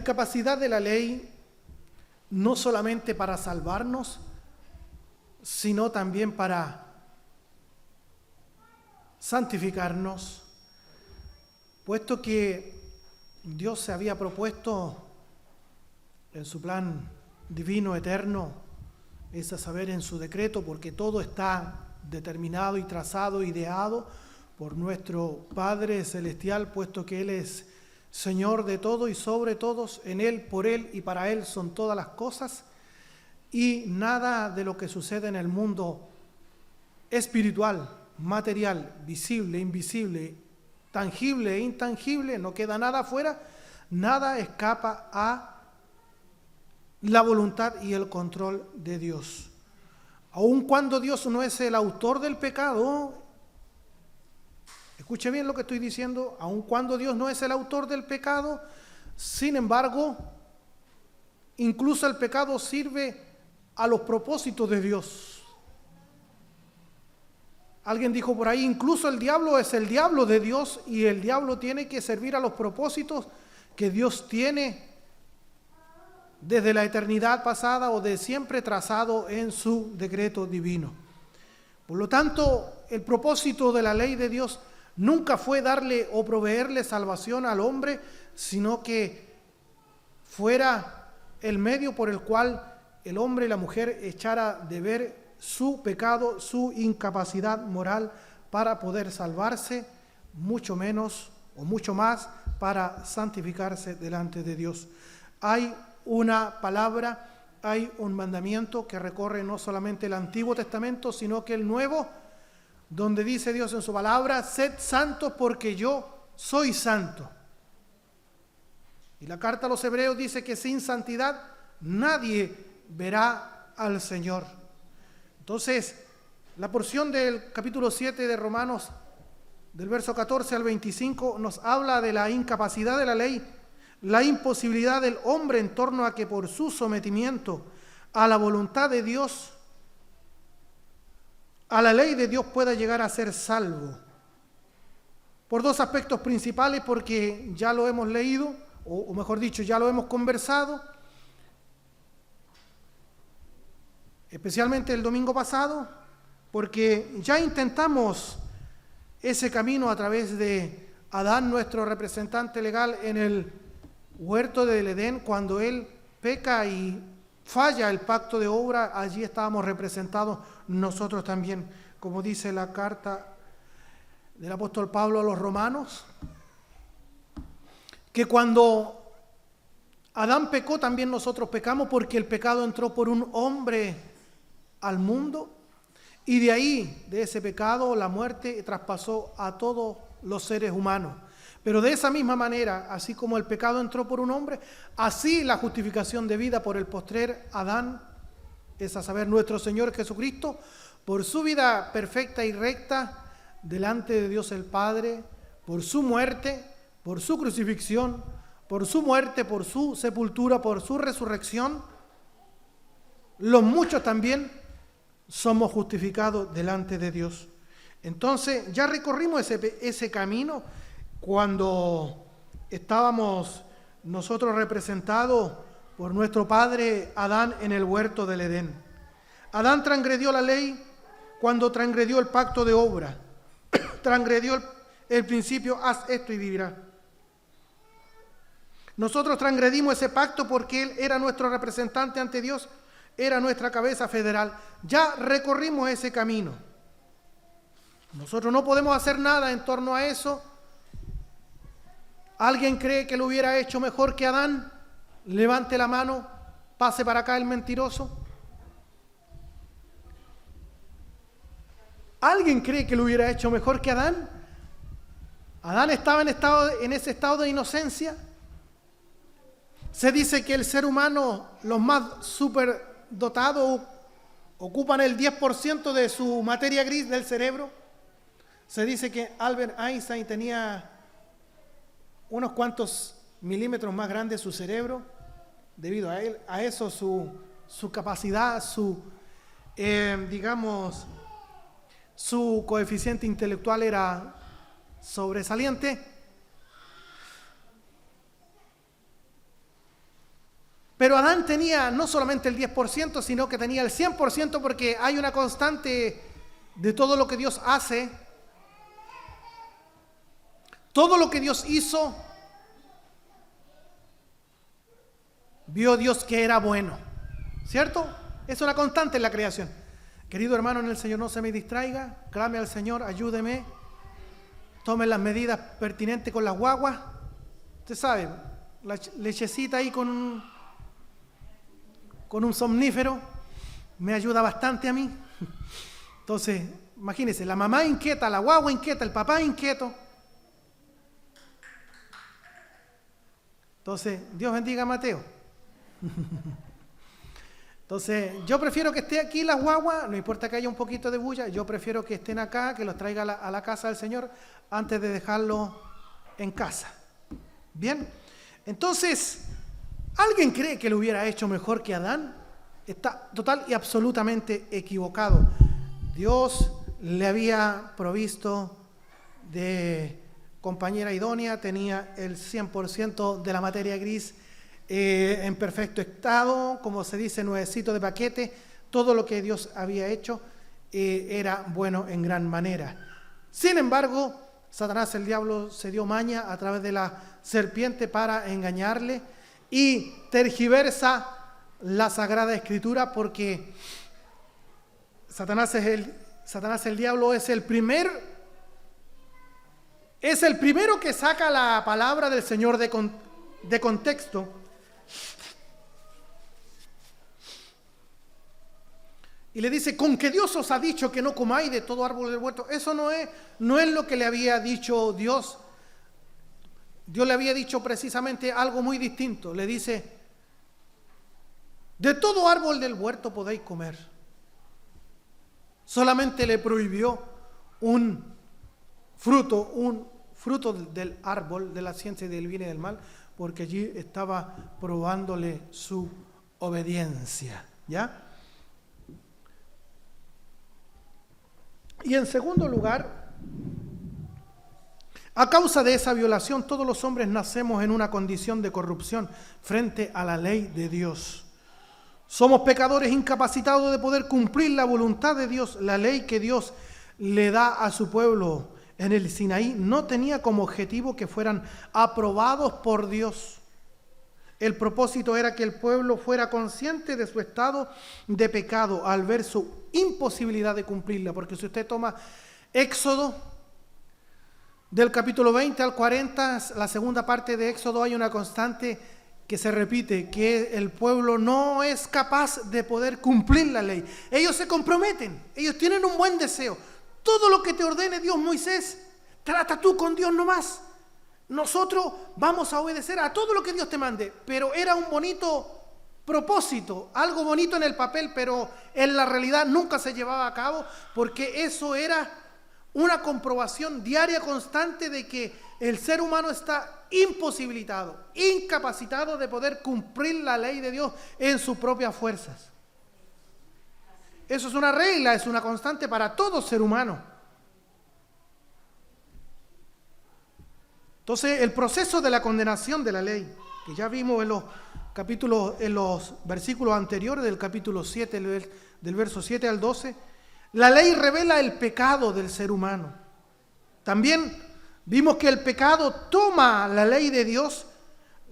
incapacidad de la ley no solamente para salvarnos, sino también para santificarnos, puesto que Dios se había propuesto en su plan divino, eterno, es a saber, en su decreto, porque todo está determinado y trazado, ideado por nuestro Padre Celestial, puesto que Él es Señor de todo y sobre todos, en Él, por Él y para Él son todas las cosas, y nada de lo que sucede en el mundo espiritual, material, visible, invisible, tangible e intangible, no queda nada afuera, nada escapa a la voluntad y el control de Dios. Aun cuando Dios no es el autor del pecado, escuche bien lo que estoy diciendo, aun cuando Dios no es el autor del pecado, sin embargo, incluso el pecado sirve a los propósitos de Dios. Alguien dijo por ahí, incluso el diablo es el diablo de Dios y el diablo tiene que servir a los propósitos que Dios tiene desde la eternidad pasada o de siempre trazado en su decreto divino. Por lo tanto, el propósito de la ley de Dios nunca fue darle o proveerle salvación al hombre, sino que fuera el medio por el cual el hombre y la mujer echara de ver su pecado, su incapacidad moral para poder salvarse, mucho menos o mucho más para santificarse delante de Dios. Hay una palabra, hay un mandamiento que recorre no solamente el Antiguo Testamento, sino que el Nuevo, donde dice Dios en su palabra, sed santos porque yo soy santo. Y la carta a los Hebreos dice que sin santidad nadie verá al Señor. Entonces, la porción del capítulo 7 de Romanos, del verso 14 al 25, nos habla de la incapacidad de la ley, la imposibilidad del hombre en torno a que por su sometimiento a la voluntad de Dios, a la ley de Dios pueda llegar a ser salvo. Por dos aspectos principales, porque ya lo hemos leído, o mejor dicho, ya lo hemos conversado, especialmente el domingo pasado, porque ya intentamos ese camino a través de Adán, nuestro representante legal en el huerto del Edén, cuando él peca y falla el pacto de obra, allí estábamos representados nosotros también, como dice la carta del apóstol Pablo a los romanos, que cuando Adán pecó, también nosotros pecamos, porque el pecado entró por un hombre al mundo, y de ahí, de ese pecado, la muerte traspasó a todos los seres humanos. Pero de esa misma manera, así como el pecado entró por un hombre, así la justificación de vida por el postrer Adán, es a saber, nuestro Señor Jesucristo, por su vida perfecta y recta delante de Dios el Padre, por su muerte, por su crucifixión, por su muerte, por su sepultura, por su resurrección, los muchos también somos justificados delante de Dios. Entonces, ya recorrimos ese camino cuando estábamos nosotros representados por nuestro padre Adán en el huerto del Edén. Adán transgredió la ley cuando transgredió el pacto de obra, transgredió el principio, haz esto y vivirás. Nosotros transgredimos ese pacto porque él era nuestro representante ante Dios, era nuestra cabeza federal. Ya recorrimos ese camino. Nosotros no podemos hacer nada en torno a eso. ¿Alguien cree que lo hubiera hecho mejor que Adán? Levante la mano, pase para acá el mentiroso. ¿Alguien cree que lo hubiera hecho mejor que Adán? Adán estaba en ese estado de inocencia. Se dice que el ser humano, los más superdotados, ocupan el 10% de su materia gris del cerebro. Se dice que Albert Einstein tenía unos cuantos milímetros más grande su cerebro. Debido a eso su capacidad, su coeficiente intelectual era sobresaliente. Pero Adán tenía no solamente el 10%, sino que tenía el 100%, porque hay una constante de todo lo que Dios hace. Todo lo que Dios hizo, vio Dios que era bueno, ¿cierto? Es una constante en la creación. Querido hermano en el Señor, no se me distraiga, clame al Señor, ayúdeme, tome las medidas pertinentes con las guaguas. Usted sabe, la lechecita ahí con un somnífero me ayuda bastante a mí. Entonces, imagínense, la mamá inquieta, la guagua inquieta, el papá inquieto. Entonces, Dios bendiga a Mateo. Entonces, yo prefiero que esté aquí las guaguas, no importa que haya un poquito de bulla, yo prefiero que estén acá, que los traiga a la casa del Señor antes de dejarlos en casa. Bien, entonces, ¿alguien cree que lo hubiera hecho mejor que Adán? Está total y absolutamente equivocado. Dios le había provisto de compañera idónea, tenía el 100% de la materia gris en perfecto estado, como se dice, nuevecito de paquete. Todo lo que Dios había hecho era bueno en gran manera. Sin embargo, Satanás, el diablo, se dio maña a través de la serpiente para engañarle y tergiversa la Sagrada Escritura, porque Satanás, el diablo, es el primero que saca la palabra del Señor de contexto. Y le dice, con que Dios os ha dicho que no comáis de todo árbol del huerto. Eso no es lo que le había dicho Dios. Dios le había dicho precisamente algo muy distinto. Le dice, de todo árbol del huerto podéis comer. Solamente le prohibió un fruto del árbol de la ciencia del bien y del mal, porque allí estaba probándole su obediencia, ¿ya? Y en segundo lugar, a causa de esa violación, todos los hombres nacemos en una condición de corrupción frente a la ley de Dios. Somos pecadores incapacitados de poder cumplir la voluntad de Dios. La ley que Dios le da a su pueblo en el Sinaí no tenía como objetivo que fueran aprobados por Dios. El propósito era que el pueblo fuera consciente de su estado de pecado al ver su imposibilidad de cumplirla. Porque si usted toma Éxodo, del capítulo 20 al 40, la segunda parte de Éxodo, hay una constante que se repite, que el pueblo no es capaz de poder cumplir la ley. Ellos se comprometen, ellos tienen un buen deseo. Todo lo que te ordene Dios, Moisés, trata tú con Dios nomás. Nosotros vamos a obedecer a todo lo que Dios te mande. Pero era un bonito propósito, algo bonito en el papel, pero en la realidad nunca se llevaba a cabo, porque eso era una comprobación diaria constante de que el ser humano está imposibilitado, incapacitado de poder cumplir la ley de Dios en sus propias fuerzas. Eso es una regla, es una constante para todo ser humano. Entonces, el proceso de la condenación de la ley, que ya vimos en los versículos anteriores del capítulo 7, del verso 7 al 12, la ley revela el pecado del ser humano. También vimos que el pecado toma la ley de Dios,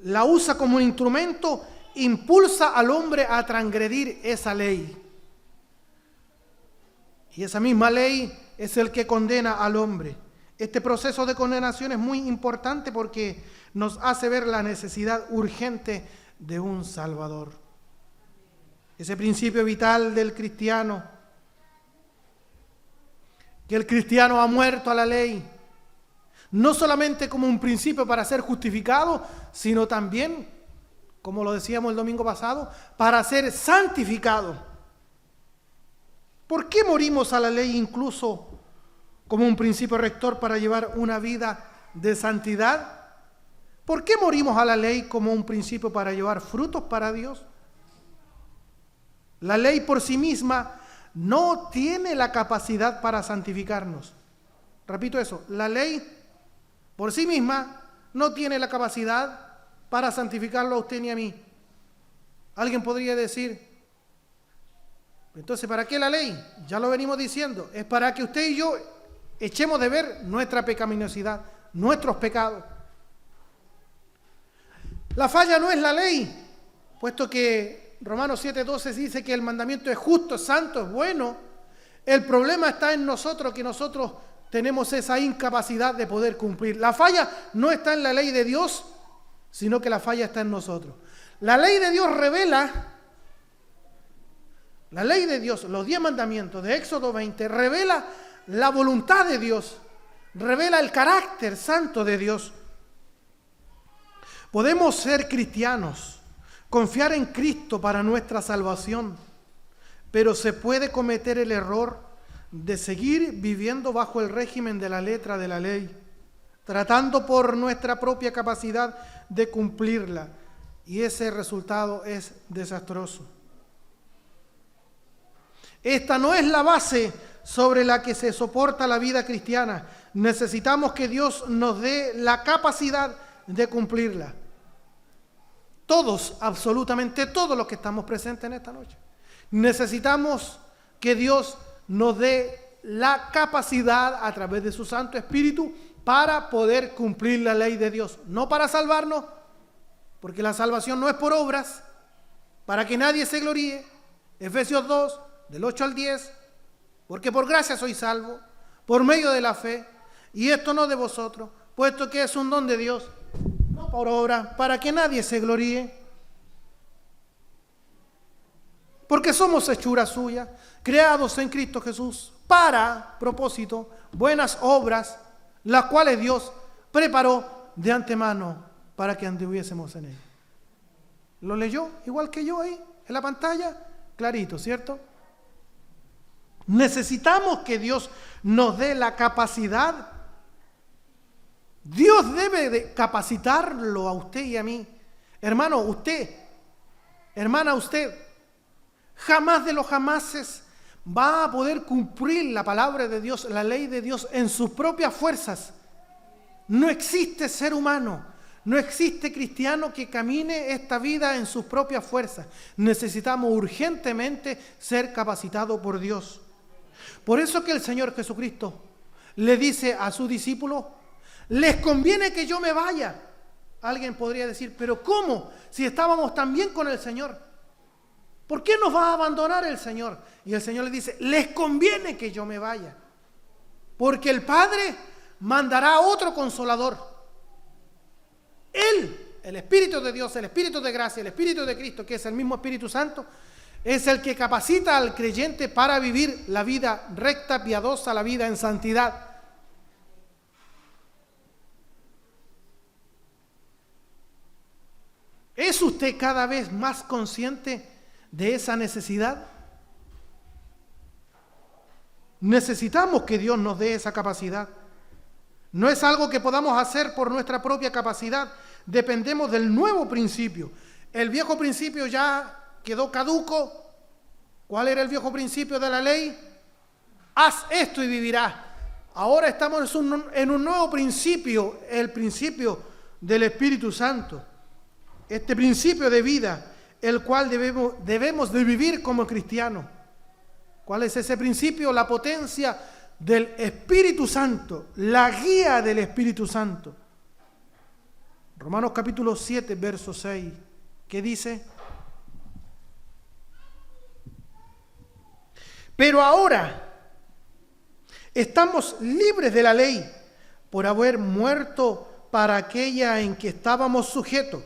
la usa como un instrumento, impulsa al hombre a transgredir esa ley. Y esa misma ley es el que condena al hombre. Este proceso de condenación es muy importante porque nos hace ver la necesidad urgente de un Salvador. Ese principio vital del cristiano, que el cristiano ha muerto a la ley, no solamente como un principio para ser justificado, sino también, como lo decíamos el domingo pasado, para ser santificado. ¿Por qué morimos a la ley incluso como un principio rector para llevar una vida de santidad? ¿Por qué morimos a la ley como un principio para llevar frutos para Dios? La ley por sí misma no tiene la capacidad para santificarnos. Repito eso, la ley por sí misma no tiene la capacidad para santificarlo a usted ni a mí. Alguien podría decir, entonces, ¿para qué la ley? Ya lo venimos diciendo, es para que usted y yo echemos de ver nuestra pecaminosidad, nuestros pecados. La falla no es la ley, puesto que Romanos 7:12 dice que el mandamiento es justo, es santo, es bueno. El problema está en nosotros, que nosotros tenemos esa incapacidad de poder cumplir. La falla no está en la ley de Dios, sino que la falla está en nosotros. La ley de Dios revela, la ley de Dios, los 10 mandamientos de Éxodo 20, revela la voluntad de Dios, revela el carácter santo de Dios. Podemos ser cristianos, confiar en Cristo para nuestra salvación, pero se puede cometer el error de seguir viviendo bajo el régimen de la letra de la ley, tratando por nuestra propia capacidad de cumplirla, y ese resultado es desastroso. Esta no es la base sobre la que se soporta la vida cristiana. Necesitamos que Dios nos dé la capacidad de cumplirla. Todos, absolutamente todos los que estamos presentes en esta noche, necesitamos que Dios nos dé la capacidad a través de su Santo Espíritu para poder cumplir la ley de Dios. No para salvarnos, porque la salvación no es por obras, para que nadie se gloríe. Efesios 2, del 8 al 10, porque por gracia sois salvos, por medio de la fe, y esto no de vosotros, puesto que es un don de Dios, no por obra, para que nadie se gloríe. Porque somos hechura suya, creados en Cristo Jesús, para propósito, buenas obras, las cuales Dios preparó de antemano para que anduviésemos en él. ¿Lo leyó igual que yo ahí, en la pantalla? Clarito, ¿cierto? Necesitamos que Dios nos dé la capacidad. Dios debe de capacitarlo a usted y a mí. Hermano, usted, hermana, usted, jamás de los jamases va a poder cumplir la palabra de Dios, la ley de Dios en sus propias fuerzas. No existe ser humano, no existe cristiano que camine esta vida en sus propias fuerzas. Necesitamos urgentemente ser capacitados por Dios. Por eso que el Señor Jesucristo le dice a sus discípulos, les conviene que yo me vaya. Alguien podría decir, pero ¿cómo? Si estábamos tan bien con el Señor, ¿por qué nos va a abandonar el Señor? Y el Señor le dice, les conviene que yo me vaya, porque el Padre mandará otro consolador. Él, el Espíritu de Dios, el Espíritu de gracia, el Espíritu de Cristo, que es el mismo Espíritu Santo, es el que capacita al creyente para vivir la vida recta, piadosa, la vida en santidad. ¿Es usted cada vez más consciente de esa necesidad? Necesitamos que Dios nos dé esa capacidad. No es algo que podamos hacer por nuestra propia capacidad. Dependemos del nuevo principio. El viejo principio ya quedó caduco. ¿Cuál era el viejo principio de la ley? Haz esto y vivirás. Ahora estamos en un nuevo principio, el principio del Espíritu Santo. Este principio de vida, el cual debemos de vivir como cristianos. ¿Cuál es ese principio? La potencia del Espíritu Santo, la guía del Espíritu Santo. Romanos capítulo 7, verso 6, ¿qué dice? Pero ahora estamos libres de la ley por haber muerto para aquella en que estábamos sujetos,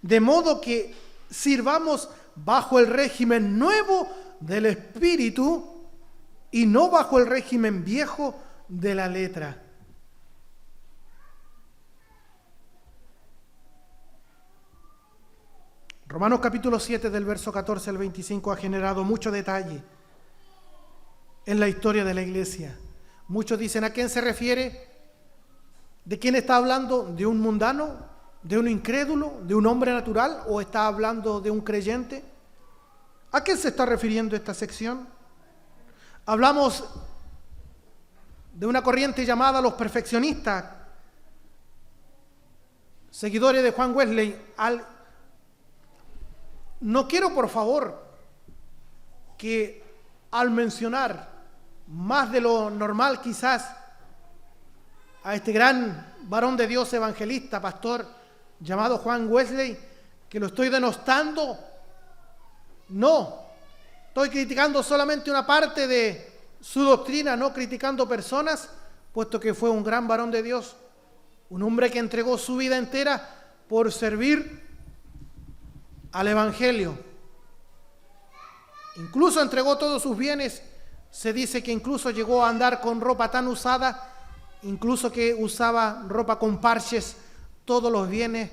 de modo que sirvamos bajo el régimen nuevo del Espíritu y no bajo el régimen viejo de la letra. Romanos capítulo 7 del verso 14 al 25 ha generado mucho detalle en la historia de la iglesia. Muchos dicen, ¿a quién se refiere? ¿De quién está hablando? ¿De un mundano? ¿De un incrédulo? ¿De un hombre natural? ¿O está hablando de un creyente? ¿A qué se está refiriendo esta sección? Hablamos de una corriente llamada los perfeccionistas, seguidores de Juan Wesley, no quiero, por favor, que al mencionar más de lo normal quizás a este gran varón de Dios, evangelista, pastor, llamado Juan Wesley, que lo estoy denostando. No, estoy criticando solamente una parte de su doctrina, no criticando personas, puesto que fue un gran varón de Dios, un hombre que entregó su vida entera por servir al Evangelio. Incluso entregó todos sus bienes. Se dice que incluso llegó a andar con ropa tan usada, incluso que usaba ropa con parches. Todos los bienes,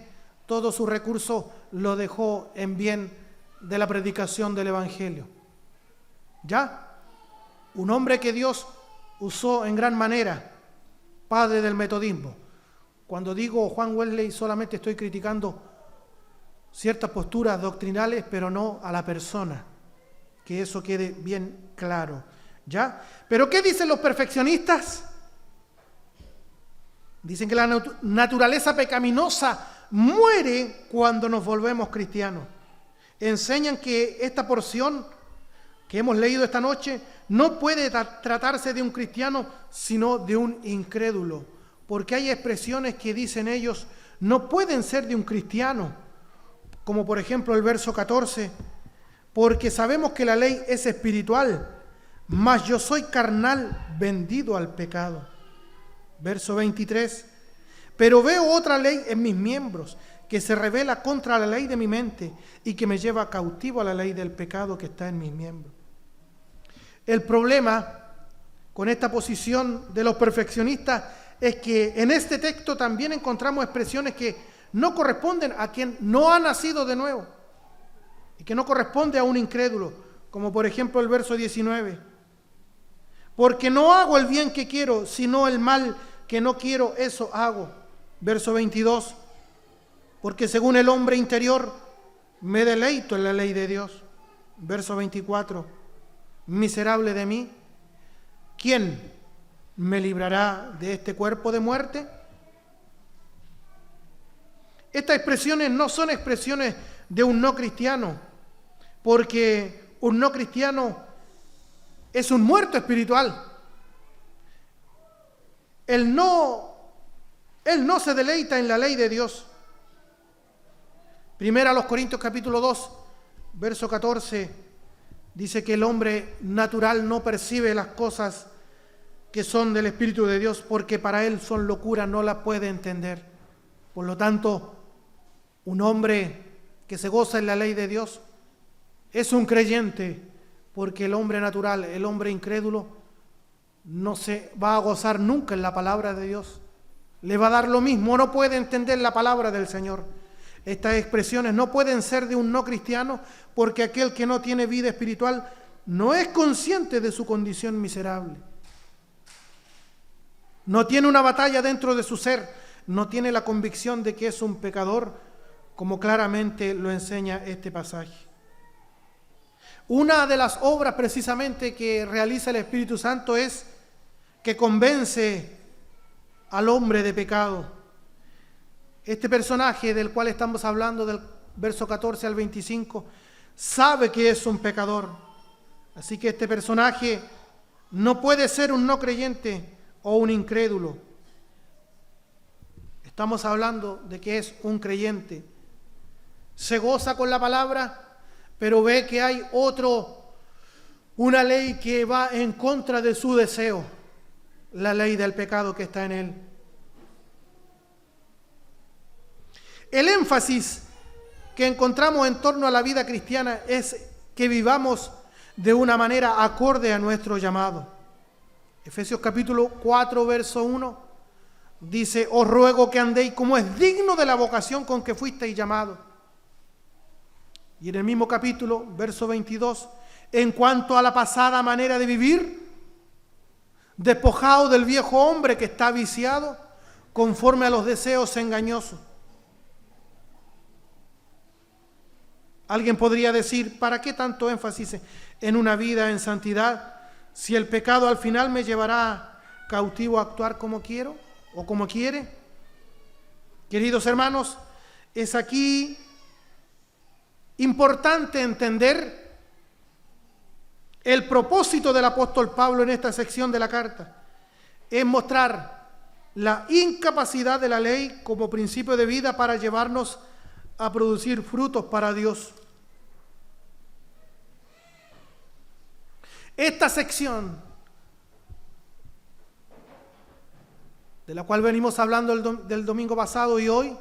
todos sus recursos lo dejó en bien de la predicación del Evangelio. ¿Ya? Un hombre que Dios usó en gran manera, padre del metodismo. Cuando digo Juan Wesley, solamente estoy criticando ciertas posturas doctrinales, pero no a la persona. Que eso quede bien claro. ¿Ya? ¿Pero qué dicen los perfeccionistas? Dicen que la naturaleza pecaminosa muere cuando nos volvemos cristianos. Enseñan que esta porción que hemos leído esta noche no puede tratarse de un cristiano, sino de un incrédulo. Porque hay expresiones que dicen ellos no pueden ser de un cristiano. Como por ejemplo el verso 14, porque sabemos que la ley es espiritual, mas yo soy carnal, vendido al pecado. Verso 23, pero veo otra ley en mis miembros, que se revela contra la ley de mi mente y que me lleva cautivo a la ley del pecado que está en mis miembros. El problema con esta posición de los perfeccionistas es que en este texto también encontramos expresiones que no corresponden a quien no ha nacido de nuevo y que no corresponde a un incrédulo, como por ejemplo el verso 19. Porque no hago el bien que quiero, sino el mal que no quiero, eso hago. Verso 22. Porque según el hombre interior me deleito en la ley de Dios. Verso 24. Miserable de mí, ¿quién me librará de este cuerpo de muerte? Estas expresiones no son expresiones de un no cristiano, porque un no cristiano es un muerto espiritual. Él no se deleita en la ley de Dios. Primera a los Corintios capítulo 2, verso 14, dice que el hombre natural no percibe las cosas que son del Espíritu de Dios, porque para él son locura, no la puede entender. Por lo tanto, un hombre que se goza en la ley de Dios es un creyente, porque el hombre natural, el hombre incrédulo, no se va a gozar nunca en la palabra de Dios. Le va a dar lo mismo, no puede entender la palabra del Señor. Estas expresiones no pueden ser de un no cristiano, porque aquel que no tiene vida espiritual no es consciente de su condición miserable. No tiene una batalla dentro de su ser, no tiene la convicción de que es un pecador, como claramente lo enseña este pasaje. Una de las obras precisamente que realiza el Espíritu Santo es que convence al hombre de pecado. Este personaje del cual estamos hablando, del verso 14 al 25, sabe que es un pecador. Así que este personaje no puede ser un no creyente o un incrédulo. Estamos hablando de que es un creyente. Se goza con la palabra, pero ve que hay una ley que va en contra de su deseo, la ley del pecado que está en él. El énfasis que encontramos en torno a la vida cristiana es que vivamos de una manera acorde a nuestro llamado. Efesios capítulo 4, verso 1, dice: os ruego que andéis como es digno de la vocación con que fuisteis llamados. Y en el mismo capítulo, verso 22, en cuanto a la pasada manera de vivir, despojado del viejo hombre que está viciado, conforme a los deseos engañosos. Alguien podría decir: ¿para qué tanto énfasis en una vida en santidad si el pecado al final me llevará cautivo a actuar como quiero o como quiere? Queridos hermanos, es aquí importante entender el propósito del apóstol Pablo en esta sección de la carta. Es mostrar la incapacidad de la ley como principio de vida para llevarnos a producir frutos para Dios. Esta sección, de la cual venimos hablando del domingo pasado y hoy,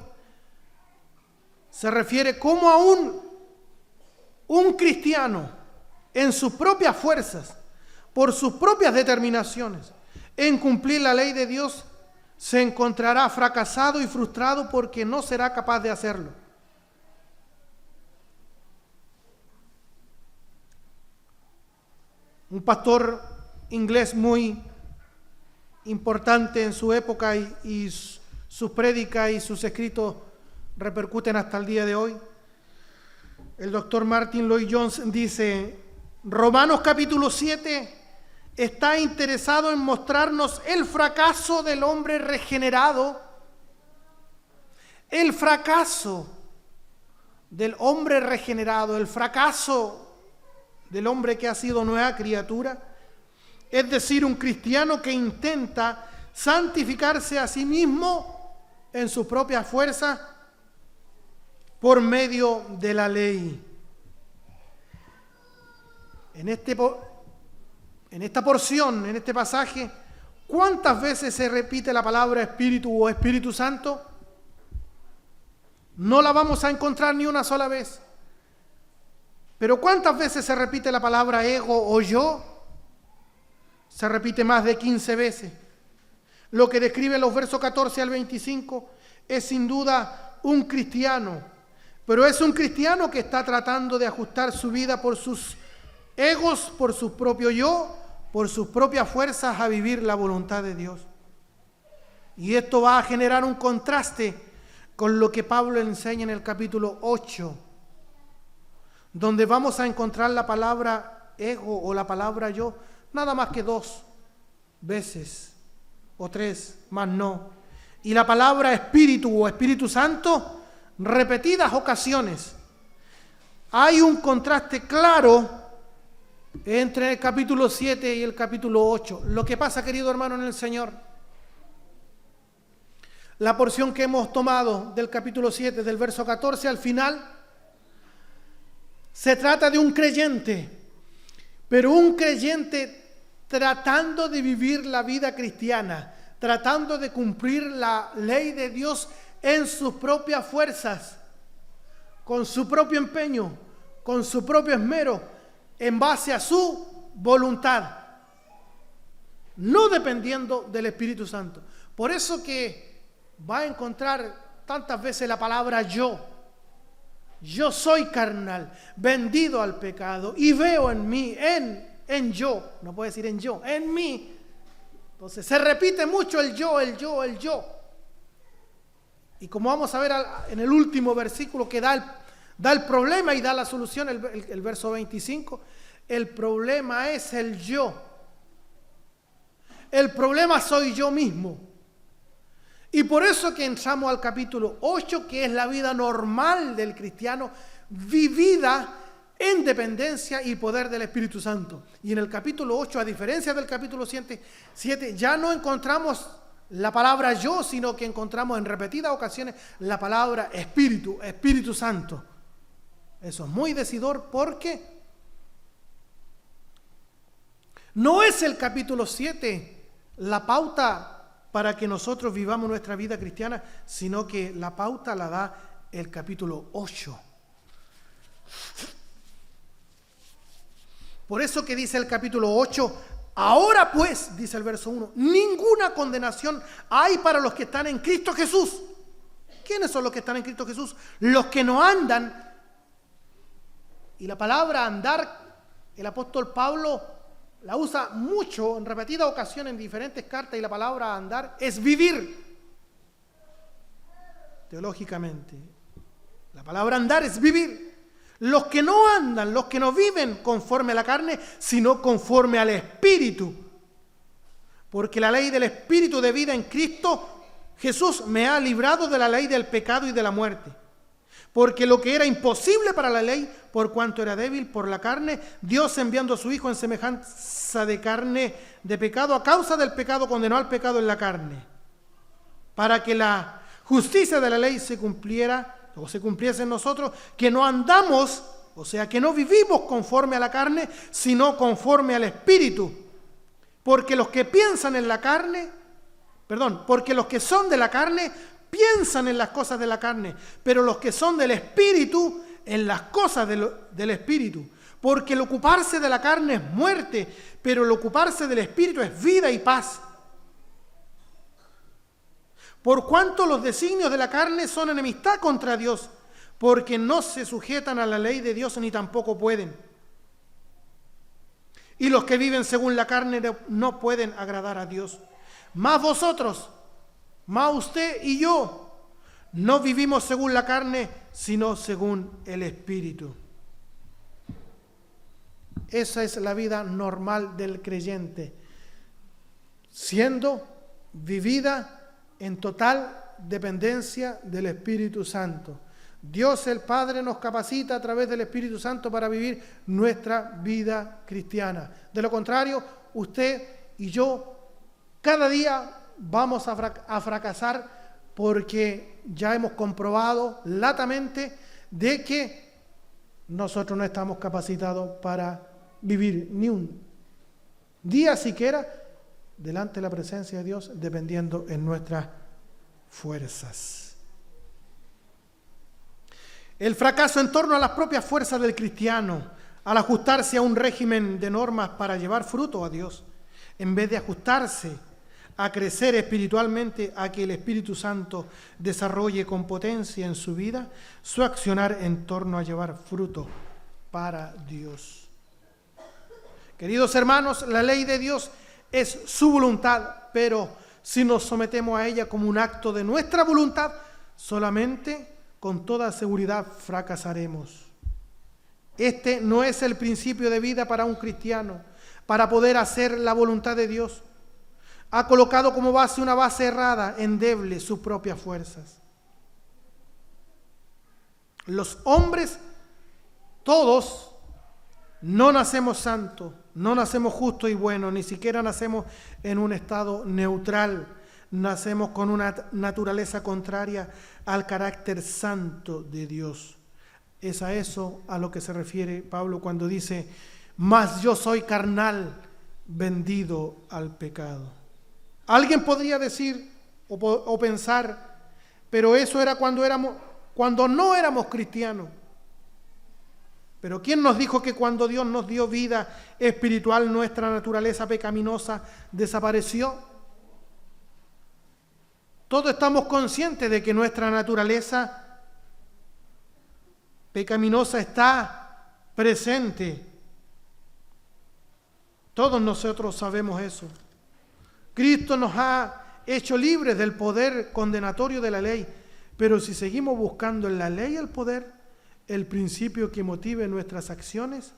se refiere cómo aún un cristiano, en sus propias fuerzas, por sus propias determinaciones, en cumplir la ley de Dios, se encontrará fracasado y frustrado porque no será capaz de hacerlo. Un pastor inglés muy importante en su época y sus prédicas y sus escritos repercuten hasta el día de hoy. El doctor Martin Lloyd-Jones dice: Romanos capítulo 7 está interesado en mostrarnos el fracaso del hombre regenerado, el fracaso del hombre regenerado, el fracaso del hombre que ha sido nueva criatura, es decir, un cristiano que intenta santificarse a sí mismo en su propia fuerza por medio de la ley. En esta porción, en este pasaje, ¿cuántas veces se repite la palabra Espíritu o Espíritu Santo? No la vamos a encontrar ni una sola vez. Pero ¿cuántas veces se repite la palabra ego o yo? Se repite más de 15 veces. Lo que describe los versos 14 al 25 es sin duda un cristiano, pero es un cristiano que está tratando de ajustar su vida por sus egos, por su propio yo, por sus propias fuerzas a vivir la voluntad de Dios. Y esto va a generar un contraste con lo que Pablo enseña en el capítulo 8, donde vamos a encontrar la palabra ego o la palabra yo nada más que 2 veces o 3, más no. Y la palabra Espíritu o Espíritu Santo repetidas ocasiones. Hay un contraste claro entre el capítulo 7 y el capítulo 8. Lo que pasa, querido hermano en el Señor, la porción que hemos tomado del capítulo 7, del verso 14 al final, se trata de un creyente, pero un creyente tratando de vivir la vida cristiana, tratando de cumplir la ley de Dios en sus propias fuerzas, con su propio empeño, con su propio esmero, en base a su voluntad, no dependiendo del Espíritu Santo. Por eso que va a encontrar tantas veces la palabra yo. Yo soy carnal, vendido al pecado, y veo en mí, en yo, no puede decir en yo, en mí. Entonces se repite mucho el yo, el yo, el yo. Y como vamos a ver en el último versículo que da el problema y da la solución, el verso 25, el problema es el yo. El problema soy yo mismo. Y por eso que entramos al capítulo 8, que es la vida normal del cristiano, vivida en dependencia y poder del Espíritu Santo. Y en el capítulo 8, a diferencia del capítulo 7, ya no encontramos la palabra yo, sino que encontramos en repetidas ocasiones la palabra Espíritu, Espíritu Santo. Eso es muy decidor porque no es el capítulo 7 la pauta para que nosotros vivamos nuestra vida cristiana, sino que la pauta la da el capítulo 8. Por eso que dice el capítulo 8, ahora pues, dice el verso 1, ninguna condenación hay para los que están en Cristo Jesús. ¿Quiénes son los que están en Cristo Jesús? Los que no andan. Y la palabra andar, el apóstol Pablo la usa mucho, en repetidas ocasiones, en diferentes cartas, y la palabra andar es vivir. Teológicamente, la palabra andar es vivir. Los que no andan, los que no viven conforme a la carne, sino conforme al Espíritu. Porque la ley del Espíritu de vida en Cristo Jesús me ha librado de la ley del pecado y de la muerte. Porque lo que era imposible para la ley, por cuanto era débil por la carne, Dios enviando a su Hijo en semejanza de carne de pecado, a causa del pecado condenó al pecado en la carne, para que la justicia de la ley se cumpliera o se cumpliese en nosotros, que no andamos, o sea, que no vivimos conforme a la carne, sino conforme al Espíritu. Porque los que piensan en la carne, porque los que son de la carne piensan en las cosas de la carne, pero los que son del Espíritu, en las cosas del Espíritu. Porque el ocuparse de la carne es muerte, pero el ocuparse del Espíritu es vida y paz. Por cuanto los designios de la carne son enemistad contra Dios, porque no se sujetan a la ley de Dios ni tampoco pueden. Y los que viven según la carne no pueden agradar a Dios. Mas vosotros, más usted y yo, no vivimos según la carne, sino según el Espíritu. Esa es la vida normal del creyente, siendo vivida en total dependencia del Espíritu Santo. Dios el Padre nos capacita a través del Espíritu Santo para vivir nuestra vida cristiana. De lo contrario, usted y yo cada día vamos a fracasar, porque ya hemos comprobado latamente de que nosotros no estamos capacitados para vivir ni un día siquiera delante de la presencia de Dios, dependiendo en nuestras fuerzas. El fracaso en torno a las propias fuerzas del cristiano, al ajustarse a un régimen de normas para llevar fruto a Dios, en vez de ajustarse a crecer espiritualmente, a que el Espíritu Santo desarrolle con potencia en su vida su accionar en torno a llevar fruto para Dios. Queridos hermanos, la ley de Dios es su voluntad, pero si nos sometemos a ella como un acto de nuestra voluntad, solamente con toda seguridad fracasaremos. Este no es el principio de vida para un cristiano, para poder hacer la voluntad de Dios. Ha colocado como base una base errada, endeble sus propias fuerzas. Los hombres, todos, no nacemos santos, no nacemos justos y buenos, ni siquiera nacemos en un estado neutral. Nacemos con una naturaleza contraria al carácter santo de Dios. Es a eso a lo que se refiere Pablo cuando dice: mas yo soy carnal, vendido al pecado. Alguien podría decir o pensar, pero eso era cuando no éramos cristianos. Pero ¿quién nos dijo que cuando Dios nos dio vida espiritual nuestra naturaleza pecaminosa desapareció? Todos estamos conscientes de que nuestra naturaleza pecaminosa está presente. Todos nosotros sabemos eso. Cristo nos ha hecho libres del poder condenatorio de la ley, pero si seguimos buscando en la ley el poder, el principio que motive nuestras acciones,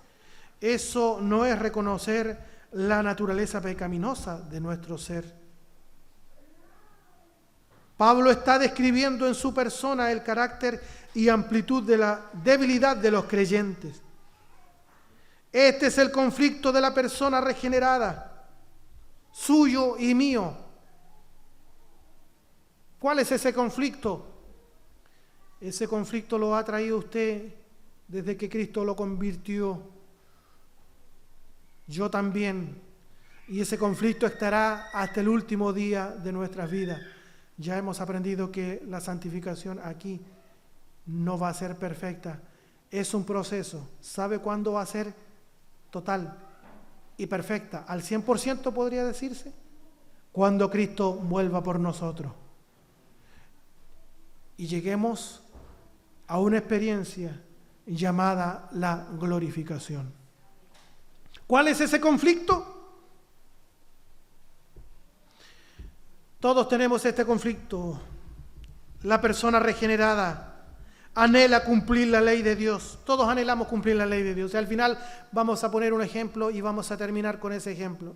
eso no es reconocer la naturaleza pecaminosa de nuestro ser. Pablo está describiendo en su persona el carácter y amplitud de la debilidad de los creyentes. Este es el conflicto de la persona regenerada, suyo y mío. ¿Cuál es ese conflicto? Ese conflicto lo ha traído usted desde que Cristo lo convirtió. Yo también. Y ese conflicto estará hasta el último día de nuestras vidas. Ya hemos aprendido que la santificación aquí no va a ser perfecta. Es un proceso. ¿Sabe cuándo va a ser total y perfecta? Al 100% podría decirse. Cuando Cristo vuelva por nosotros. Y lleguemos a una experiencia llamada la glorificación. ¿Cuál es ese conflicto? Todos tenemos este conflicto. La persona regenerada anhela cumplir la ley de Dios. Todos anhelamos cumplir la ley de Dios. Y al final vamos a poner un ejemplo y vamos a terminar con ese ejemplo.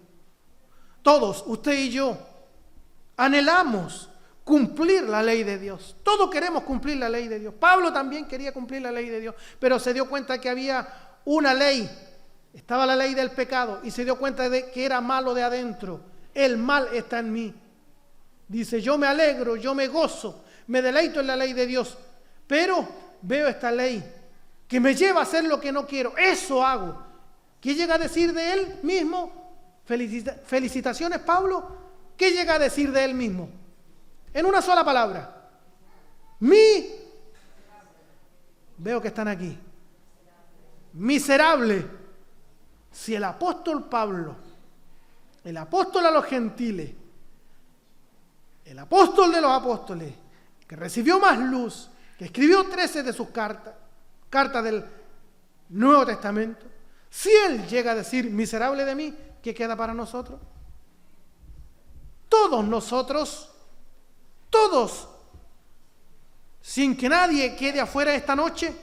Todos, usted y yo, anhelamos cumplir la ley de Dios. Todos queremos cumplir la ley de Dios. Pablo también quería cumplir la ley de Dios, pero se dio cuenta que había una ley. Estaba la ley del pecado y se dio cuenta de que era malo de adentro. El mal está en mí. Dice, yo me alegro, yo me gozo, me deleito en la ley de Dios, pero veo esta ley que me lleva a hacer lo que no quiero. Eso hago. ¿Qué llega a decir de él mismo? Felicitaciones, Pablo. ¿Qué llega a decir de él mismo? En una sola palabra. Veo que están aquí. Miserable. Si el apóstol Pablo, el apóstol a los gentiles, el apóstol de los apóstoles, que recibió más luz, que escribió 13 de sus cartas del Nuevo Testamento, si él llega a decir miserable de mí, ¿qué queda para nosotros? Todos nosotros, todos, sin que nadie quede afuera esta noche,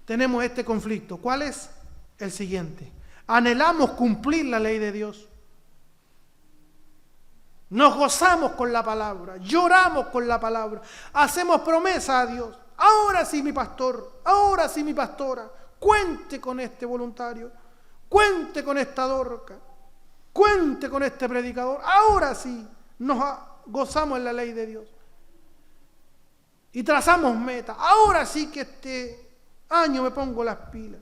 tenemos este conflicto. ¿Cuál es? El siguiente. Anhelamos cumplir la ley de Dios. Nos gozamos con la palabra, lloramos con la palabra, hacemos promesa a Dios. Ahora sí, mi pastor, ahora sí, mi pastora, cuente con este voluntario, cuente con esta Dorca, cuente con este predicador. Ahora sí, nos gozamos en la ley de Dios. Y trazamos metas. Ahora sí que este año me pongo las pilas.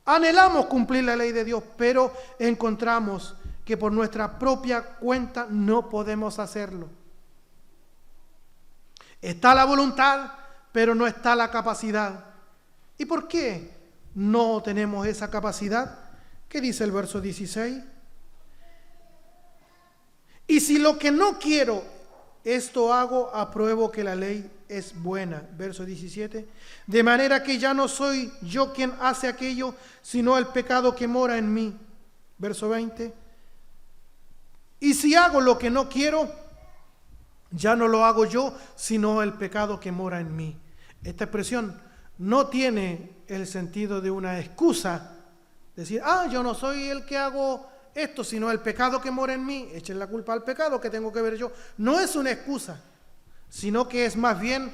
Anhelamos cumplir la ley de Dios, pero encontramos que por nuestra propia cuenta no podemos hacerlo. Está la voluntad, pero no está la capacidad. ¿Y por qué no tenemos esa capacidad? ¿Qué dice el verso 16? Y si lo que no quiero, esto hago, apruebo que la ley es buena. Verso 17. De manera que ya no soy yo quien hace aquello, sino el pecado que mora en mí. Verso 20. Y si hago lo que no quiero, ya no lo hago yo, sino el pecado que mora en mí. Esta expresión no tiene el sentido de una excusa. Decir, yo no soy el que hago esto, sino el pecado que mora en mí. Echen la culpa al pecado, que tengo que ver yo. No es una excusa, sino que es más bien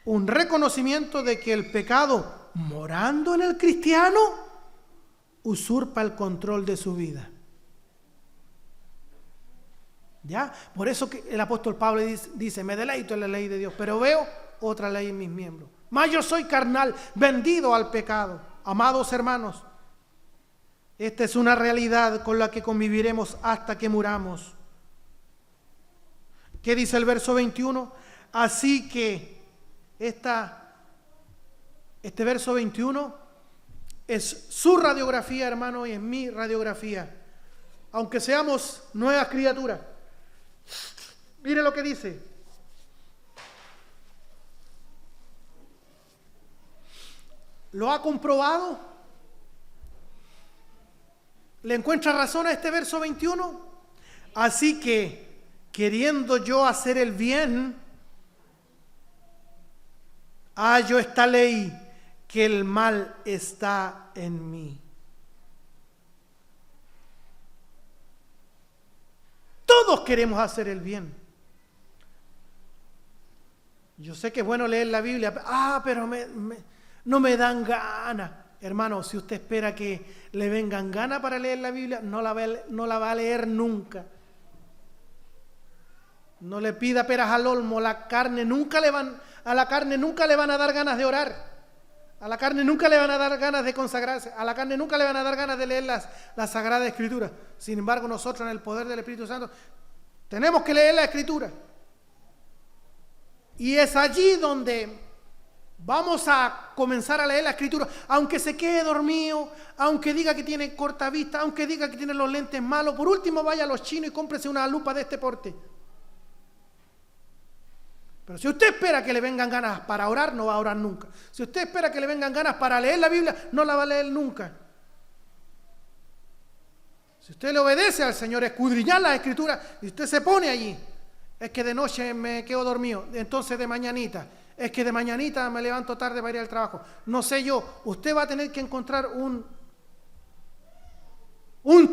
un reconocimiento de que el pecado, morando en el cristiano, usurpa el control de su vida. ¿Ya? Por eso que el apóstol Pablo dice, me deleito en la ley de Dios, pero veo otra ley en mis miembros. Mas yo soy carnal, vendido al pecado. Amados hermanos, esta es una realidad con la que conviviremos hasta que muramos. ¿Qué dice el verso 21? Así que este verso 21 es su radiografía, hermano, y es mi radiografía. Aunque seamos nuevas criaturas. Mire lo que dice. ¿Lo ha comprobado? ¿Le encuentra razón a este verso 21? Así que, queriendo yo hacer el bien, hallo esta ley, que el mal está en mí. Todos queremos hacer el bien. Yo sé que es bueno leer la Biblia, pero no me dan ganas. Hermano, si usted espera que le vengan ganas para leer la Biblia, no la va a leer nunca. No le pida peras al olmo. A la carne nunca le van a dar ganas de orar. A la carne nunca le van a dar ganas de consagrarse. A la carne nunca le van a dar ganas de leer la Sagrada Escritura. Sin embargo, nosotros en el poder del Espíritu Santo tenemos que leer la Escritura. Y es allí donde vamos a comenzar a leer la Escritura. Aunque se quede dormido, aunque diga que tiene corta vista, aunque diga que tiene los lentes malos, por último vaya a los chinos y cómprese una lupa de este porte. Pero si usted espera que le vengan ganas para orar, no va a orar nunca. Si usted espera que le vengan ganas para leer la Biblia, no la va a leer nunca. Si usted le obedece al Señor, escudriñar las Escrituras, y usted se pone allí, es que de noche me quedo dormido, entonces de mañanita, es que de mañanita me levanto tarde para ir al trabajo. No sé yo, usted va a tener que encontrar un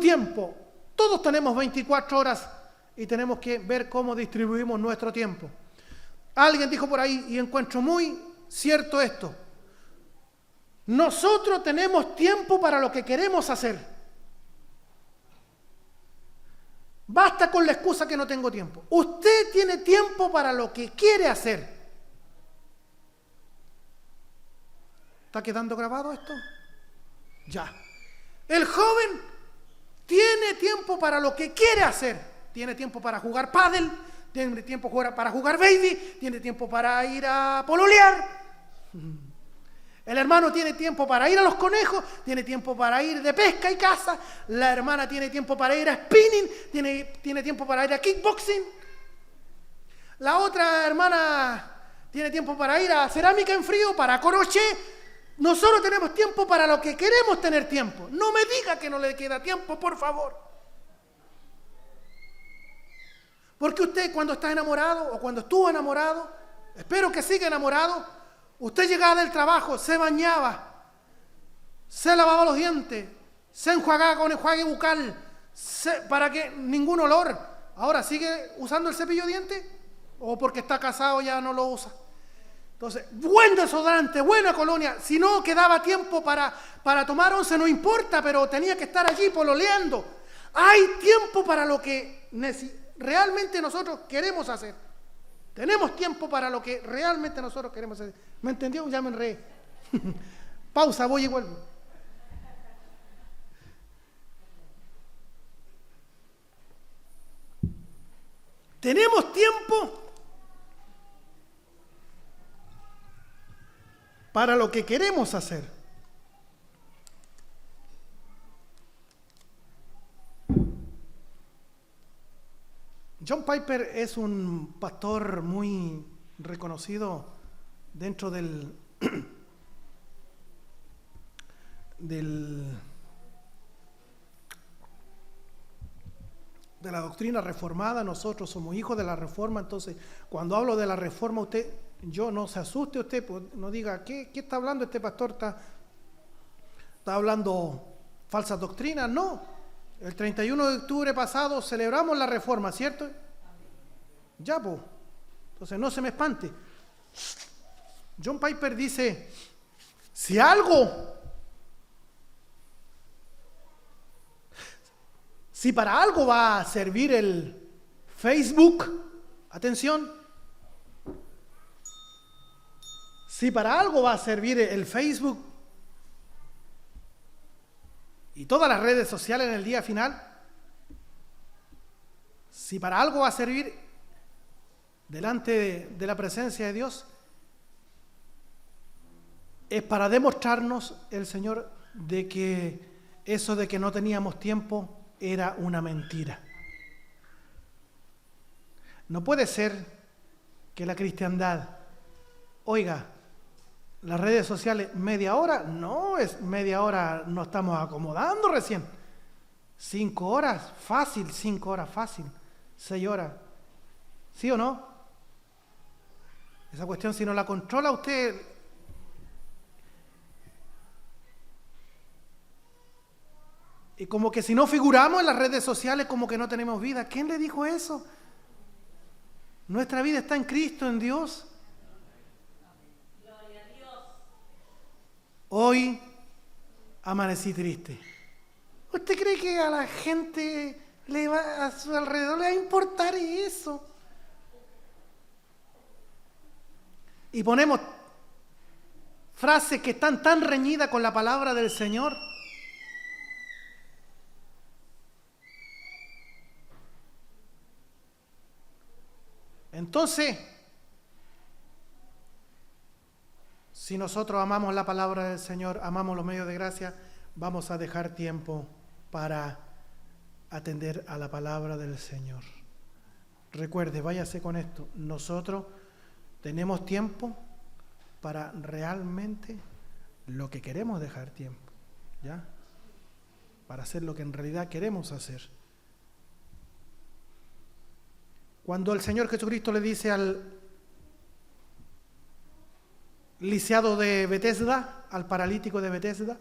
tiempo. Todos tenemos 24 horas y tenemos que ver cómo distribuimos nuestro tiempo. Alguien dijo por ahí, y encuentro muy cierto esto: nosotros tenemos tiempo para lo que queremos hacer. Basta con la excusa que no tengo tiempo. Usted tiene tiempo para lo que quiere hacer. ¿Está quedando grabado esto? Ya. El joven tiene tiempo para lo que quiere hacer. Tiene tiempo para jugar pádel, tiene tiempo para jugar baby, tiene tiempo para ir a pololear. El hermano tiene tiempo para ir a los conejos, tiene tiempo para ir de pesca y caza. La hermana tiene tiempo para ir a spinning, tiene tiempo para ir a kickboxing. La otra hermana tiene tiempo para ir a cerámica en frío, para crochet. Nosotros tenemos tiempo para lo que queremos tener tiempo. No me diga que no le queda tiempo, por favor. Porque usted, cuando está enamorado o cuando estuvo enamorado, espero que siga enamorado, usted llegaba del trabajo, se bañaba, se lavaba los dientes, se enjuagaba con enjuague bucal, para que ningún olor. Ahora, ¿sigue usando el cepillo de dientes? ¿O porque está casado ya no lo usa? Entonces, buen desodorante, buena colonia. Si no quedaba tiempo para tomar once, no importa, pero tenía que estar allí pololeando. Hay tiempo para lo que realmente nosotros queremos hacer. Tenemos tiempo para lo que realmente nosotros queremos hacer. ¿Me entendió? Ya me enredé. Pausa, voy y vuelvo. Tenemos tiempo para lo que queremos hacer. John Piper es un pastor muy reconocido dentro de la doctrina reformada. Nosotros somos hijos de la reforma, entonces cuando hablo de la reforma, yo no se asuste usted, pues, no diga, ¿qué está hablando este pastor? ¿Está hablando falsas doctrinas? No. El 31 de octubre pasado celebramos la reforma, ¿cierto? Ya, pues. Entonces no se me espante. John Piper dice, si para algo va a servir el Facebook, atención, si para algo va a servir el Facebook y todas las redes sociales en el día final, si para algo va a servir delante de la presencia de Dios, es para demostrarnos el Señor de que eso de que no teníamos tiempo era una mentira. No puede ser que la cristiandad, oiga, las redes sociales, media hora, no es media hora, nos estamos acomodando recién. 5 horas, fácil, 5 horas, fácil. 6 horas, ¿sí o no? Esa cuestión, si no la controla usted, y como que si no figuramos en las redes sociales, como que no tenemos vida. ¿Quién le dijo eso? Nuestra vida está en Cristo, en Dios. Hoy amanecí triste. ¿Usted cree que a la gente a su alrededor le va a importar eso? Y ponemos frases que están tan reñidas con la palabra del Señor. Entonces, si nosotros amamos la palabra del Señor, amamos los medios de gracia, vamos a dejar tiempo para atender a la palabra del Señor. Recuerde, váyase con esto. Nosotros tenemos tiempo para realmente lo que queremos dejar tiempo, ¿ya? Para hacer lo que en realidad queremos hacer. Cuando el Señor Jesucristo le dice al lisiado de Betesda, al paralítico de Betesda,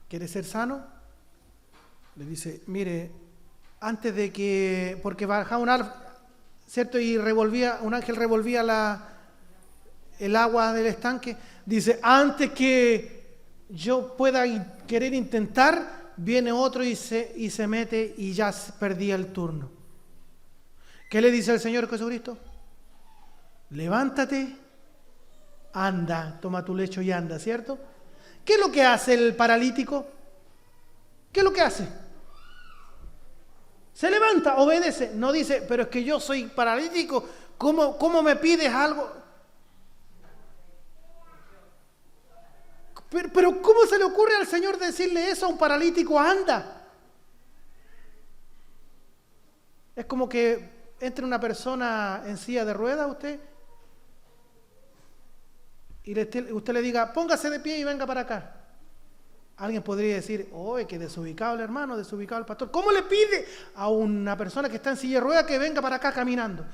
¿quiere ser sano? Le dice, mire, antes de que, porque baja ¿cierto? Y un ángel revolvía el agua del estanque. Dice, antes que yo pueda querer intentar, viene otro y se mete y ya perdía el turno. ¿Qué le dice el Señor Jesucristo? Levántate, anda, toma tu lecho y anda, ¿cierto? ¿Qué es lo que hace el paralítico? ¿Qué es lo que hace? Se levanta, obedece. No dice, pero es que yo soy paralítico, ¿cómo me pides algo? Pero ¿cómo se le ocurre al Señor decirle eso a un paralítico? Anda. Es como que entre una persona en silla de ruedas usted y usted le diga, póngase de pie y venga para acá. Alguien podría decir, oye, que desubicado el hermano, desubicado el pastor. ¿Cómo le pide a una persona que está en silla de ruedas que venga para acá caminando?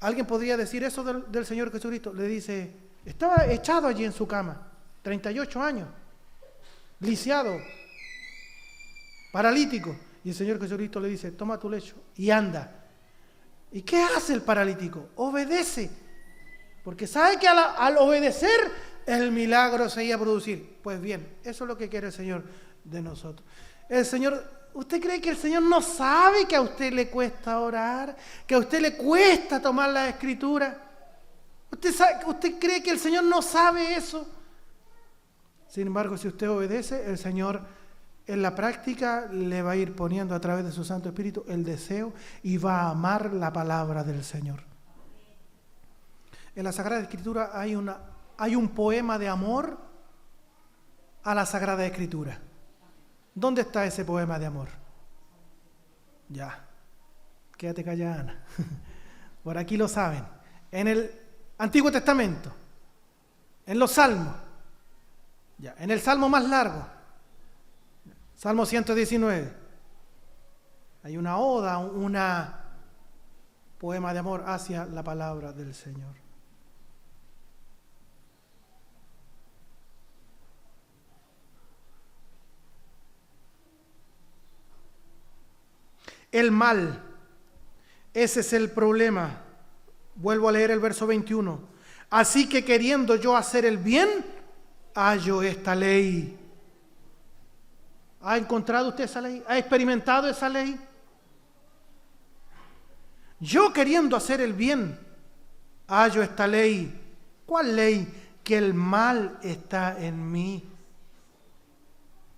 Alguien podría decir eso del Señor Jesucristo. Le dice, estaba echado allí en su cama, 38 años, lisiado, paralítico. Y el Señor Jesucristo le dice, toma tu lecho y anda. ¿Y qué hace el paralítico? Obedece. Porque sabe que al obedecer, el milagro se iba a producir. Pues bien, eso es lo que quiere el Señor de nosotros. El Señor, ¿usted cree que el Señor no sabe que a usted le cuesta orar? ¿Que a usted le cuesta tomar la Escritura? ¿Usted cree que el Señor no sabe eso? Sin embargo, si usted obedece, el Señor en la práctica le va a ir poniendo a través de su Santo Espíritu el deseo y va a amar la palabra del Señor. En la Sagrada Escritura hay un poema de amor a la Sagrada Escritura. ¿Dónde está ese poema de amor? Ya, quédate callada, Ana. Por aquí lo saben. En el Antiguo Testamento, en los Salmos, ya, en el Salmo más largo, Salmo 119, hay una oda, poema de amor hacia la palabra del Señor. El mal, ese es el problema. Vuelvo a leer el verso 21. Así que queriendo yo hacer el bien, hallo esta ley. ¿Ha encontrado usted esa ley? ¿Ha experimentado esa ley? Yo queriendo hacer el bien, hallo esta ley. ¿Cuál ley? Que el mal está en mí.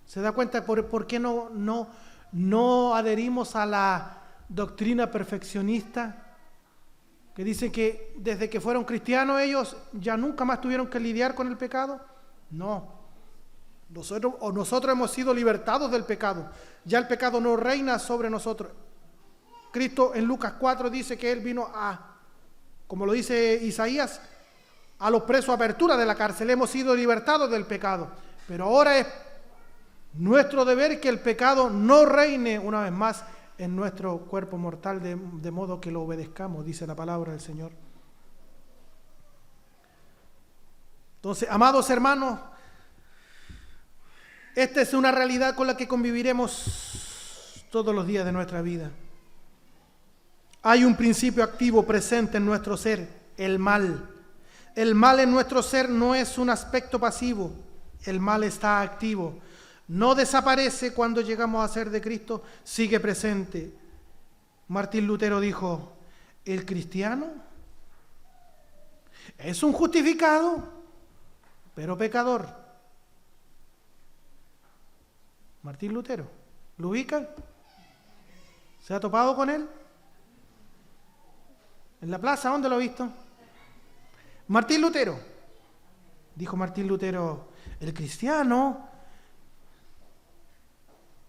¿Se da cuenta por qué no adherimos a la doctrina perfeccionista? Que dice que desde que fueron cristianos ellos ya nunca más tuvieron que lidiar con el pecado. No. Nosotros hemos sido libertados del pecado. Ya el pecado no reina sobre nosotros. Cristo en Lucas 4 dice que Él vino como lo dice Isaías, a los presos apertura de la cárcel. Hemos sido libertados del pecado. Pero ahora es nuestro deber que el pecado no reine una vez más en nuestro cuerpo mortal, de modo que lo obedezcamos, dice la palabra del Señor. Entonces, amados hermanos, esta es una realidad con la que conviviremos todos los días de nuestra vida. Hay un principio activo presente en nuestro ser, el mal. El mal en nuestro ser no es un aspecto pasivo, el mal está activo. No desaparece cuando llegamos a ser de Cristo, sigue presente. Martín Lutero dijo, el cristiano es un justificado, pero pecador. Martín Lutero, ¿lo ubican? ¿Se ha topado con él? ¿En la plaza? ¿Dónde lo ha visto? Martín Lutero. Dijo Martín Lutero, el cristiano,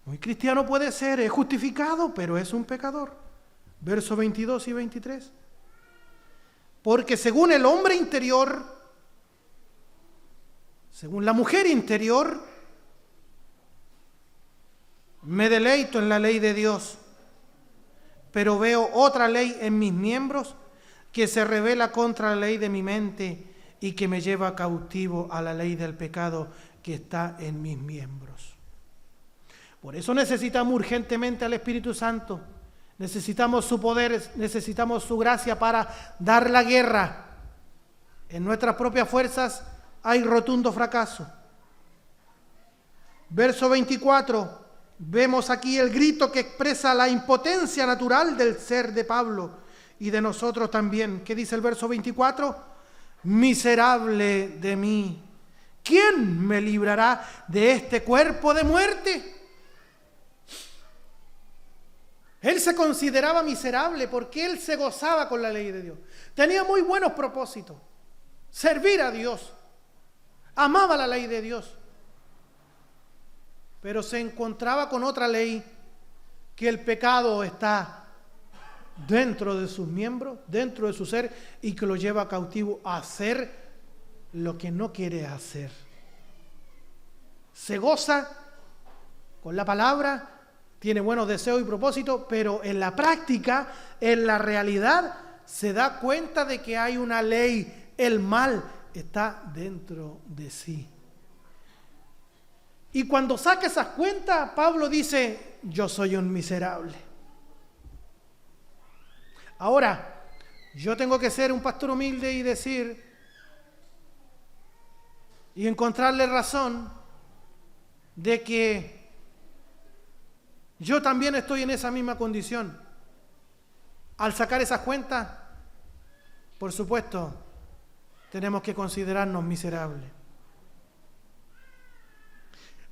muy cristiano puede ser, es justificado, pero es un pecador. Versos 22 y 23. Porque según el hombre interior, según la mujer interior, me deleito en la ley de Dios, pero veo otra ley en mis miembros que se revela contra la ley de mi mente y que me lleva cautivo a la ley del pecado que está en mis miembros. Por eso necesitamos urgentemente al Espíritu Santo necesitamos su poder, necesitamos su gracia para dar la guerra. En nuestras propias fuerzas hay rotundo fracaso. Verso 24, vemos aquí el grito que expresa la impotencia natural del ser de Pablo y de nosotros también. ¿Qué dice el verso 24? Miserable de mí, ¿quién me librará de este cuerpo de muerte? Él se consideraba miserable porque él se gozaba con la ley de Dios. Tenía muy buenos propósitos. Servir a Dios. Amaba la ley de Dios. Pero se encontraba con otra ley, que el pecado está dentro de sus miembros, dentro de su ser, y que lo lleva cautivo a hacer lo que no quiere hacer. Se goza con la palabra, tiene buenos deseos y propósitos, pero en la práctica, en la realidad, se da cuenta de que hay una ley. El mal está dentro de sí. Y cuando saca esas cuentas, Pablo dice, yo soy un miserable. Ahora, yo tengo que ser un pastor humilde y decir, y encontrarle razón de que yo también estoy en esa misma condición. Al sacar esas cuentas, por supuesto, tenemos que considerarnos miserables.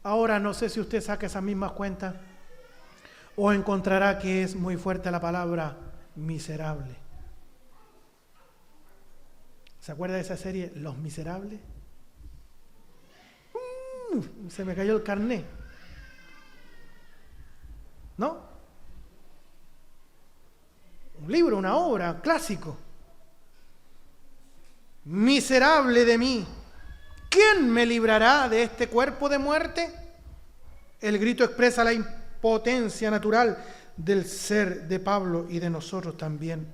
Ahora no sé si usted saca esas mismas cuentas o encontrará que es muy fuerte la palabra miserable. ¿Se acuerda de esa serie, Los Miserables? Se me cayó el carné. ¿No? Un libro, una obra, un clásico. Miserable de mí, ¿quién me librará de este cuerpo de muerte? El grito expresa la impotencia natural del ser de Pablo y de nosotros también.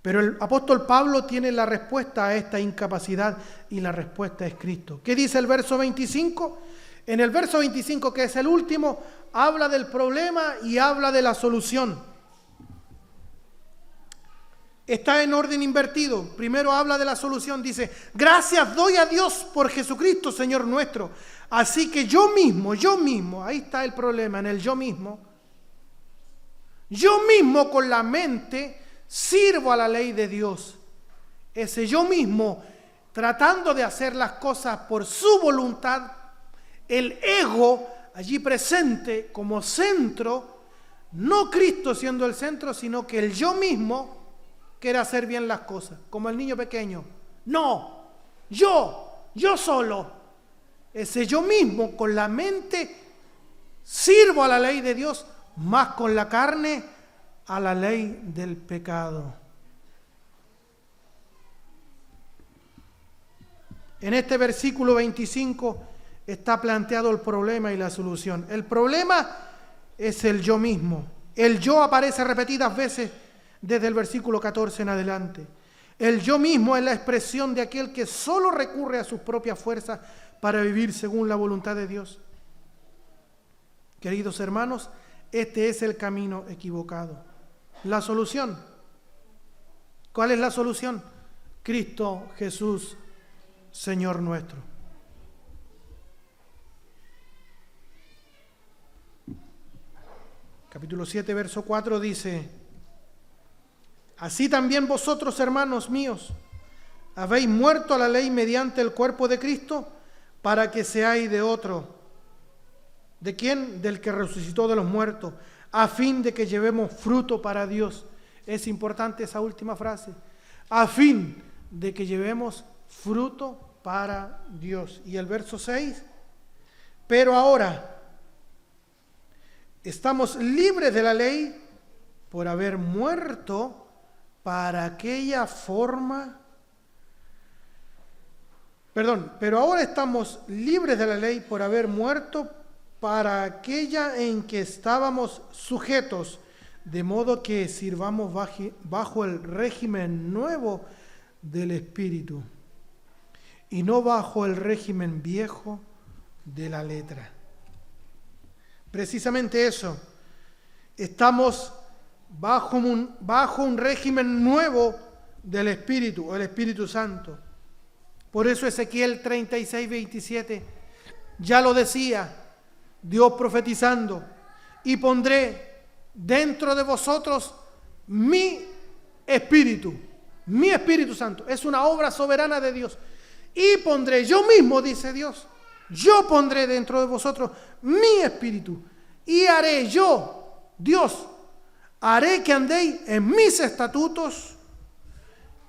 Pero el apóstol Pablo tiene la respuesta a esta incapacidad y la respuesta es Cristo. ¿Qué dice el verso 25? En el verso 25, que es el último, habla del problema y habla de la solución. Está en orden invertido. Primero habla de la solución. Dice, gracias doy a Dios por Jesucristo, Señor nuestro. Así que yo mismo, ahí está el problema, en el yo mismo con la mente sirvo a la ley de Dios. Ese yo mismo, tratando de hacer las cosas por su voluntad, el ego allí presente como centro, no Cristo siendo el centro, sino que el yo mismo quiere hacer bien las cosas, como el niño pequeño. No, yo solo. Ese yo mismo con la mente sirvo a la ley de Dios, más con la carne a la ley del pecado. En este versículo 25 está planteado el problema y la solución. El problema es el yo mismo. El yo aparece repetidas veces desde el versículo 14 en adelante. El yo mismo es la expresión de aquel que solo recurre a sus propias fuerzas para vivir según la voluntad de Dios. Queridos hermanos, este es el camino equivocado. La solución. ¿Cuál es la solución? Cristo Jesús, Señor nuestro. Capítulo 7, verso 4 dice: así también vosotros, hermanos míos, habéis muerto a la ley mediante el cuerpo de Cristo, para que seáis de otro. ¿De quién? Del que resucitó de los muertos, a fin de que llevemos fruto para Dios. Es importante esa última frase. A fin de que llevemos fruto para Dios. Y el verso 6. Pero ahora estamos libres de la ley por haber muerto para aquella forma. Pero ahora estamos libres de la ley por haber muerto para aquella en que estábamos sujetos, de modo que sirvamos bajo el régimen nuevo del Espíritu y no bajo el régimen viejo de la letra. Precisamente eso. estamos bajo un régimen nuevo del Espíritu, el Espíritu Santo. Por eso Ezequiel 36, 27 ya lo decía Dios profetizando: y pondré dentro de vosotros mi Espíritu Santo. Es una obra soberana de Dios. Y pondré, yo mismo, dice Dios, yo pondré dentro de vosotros mi Espíritu. Y haré yo, Dios, haré que andéis en mis estatutos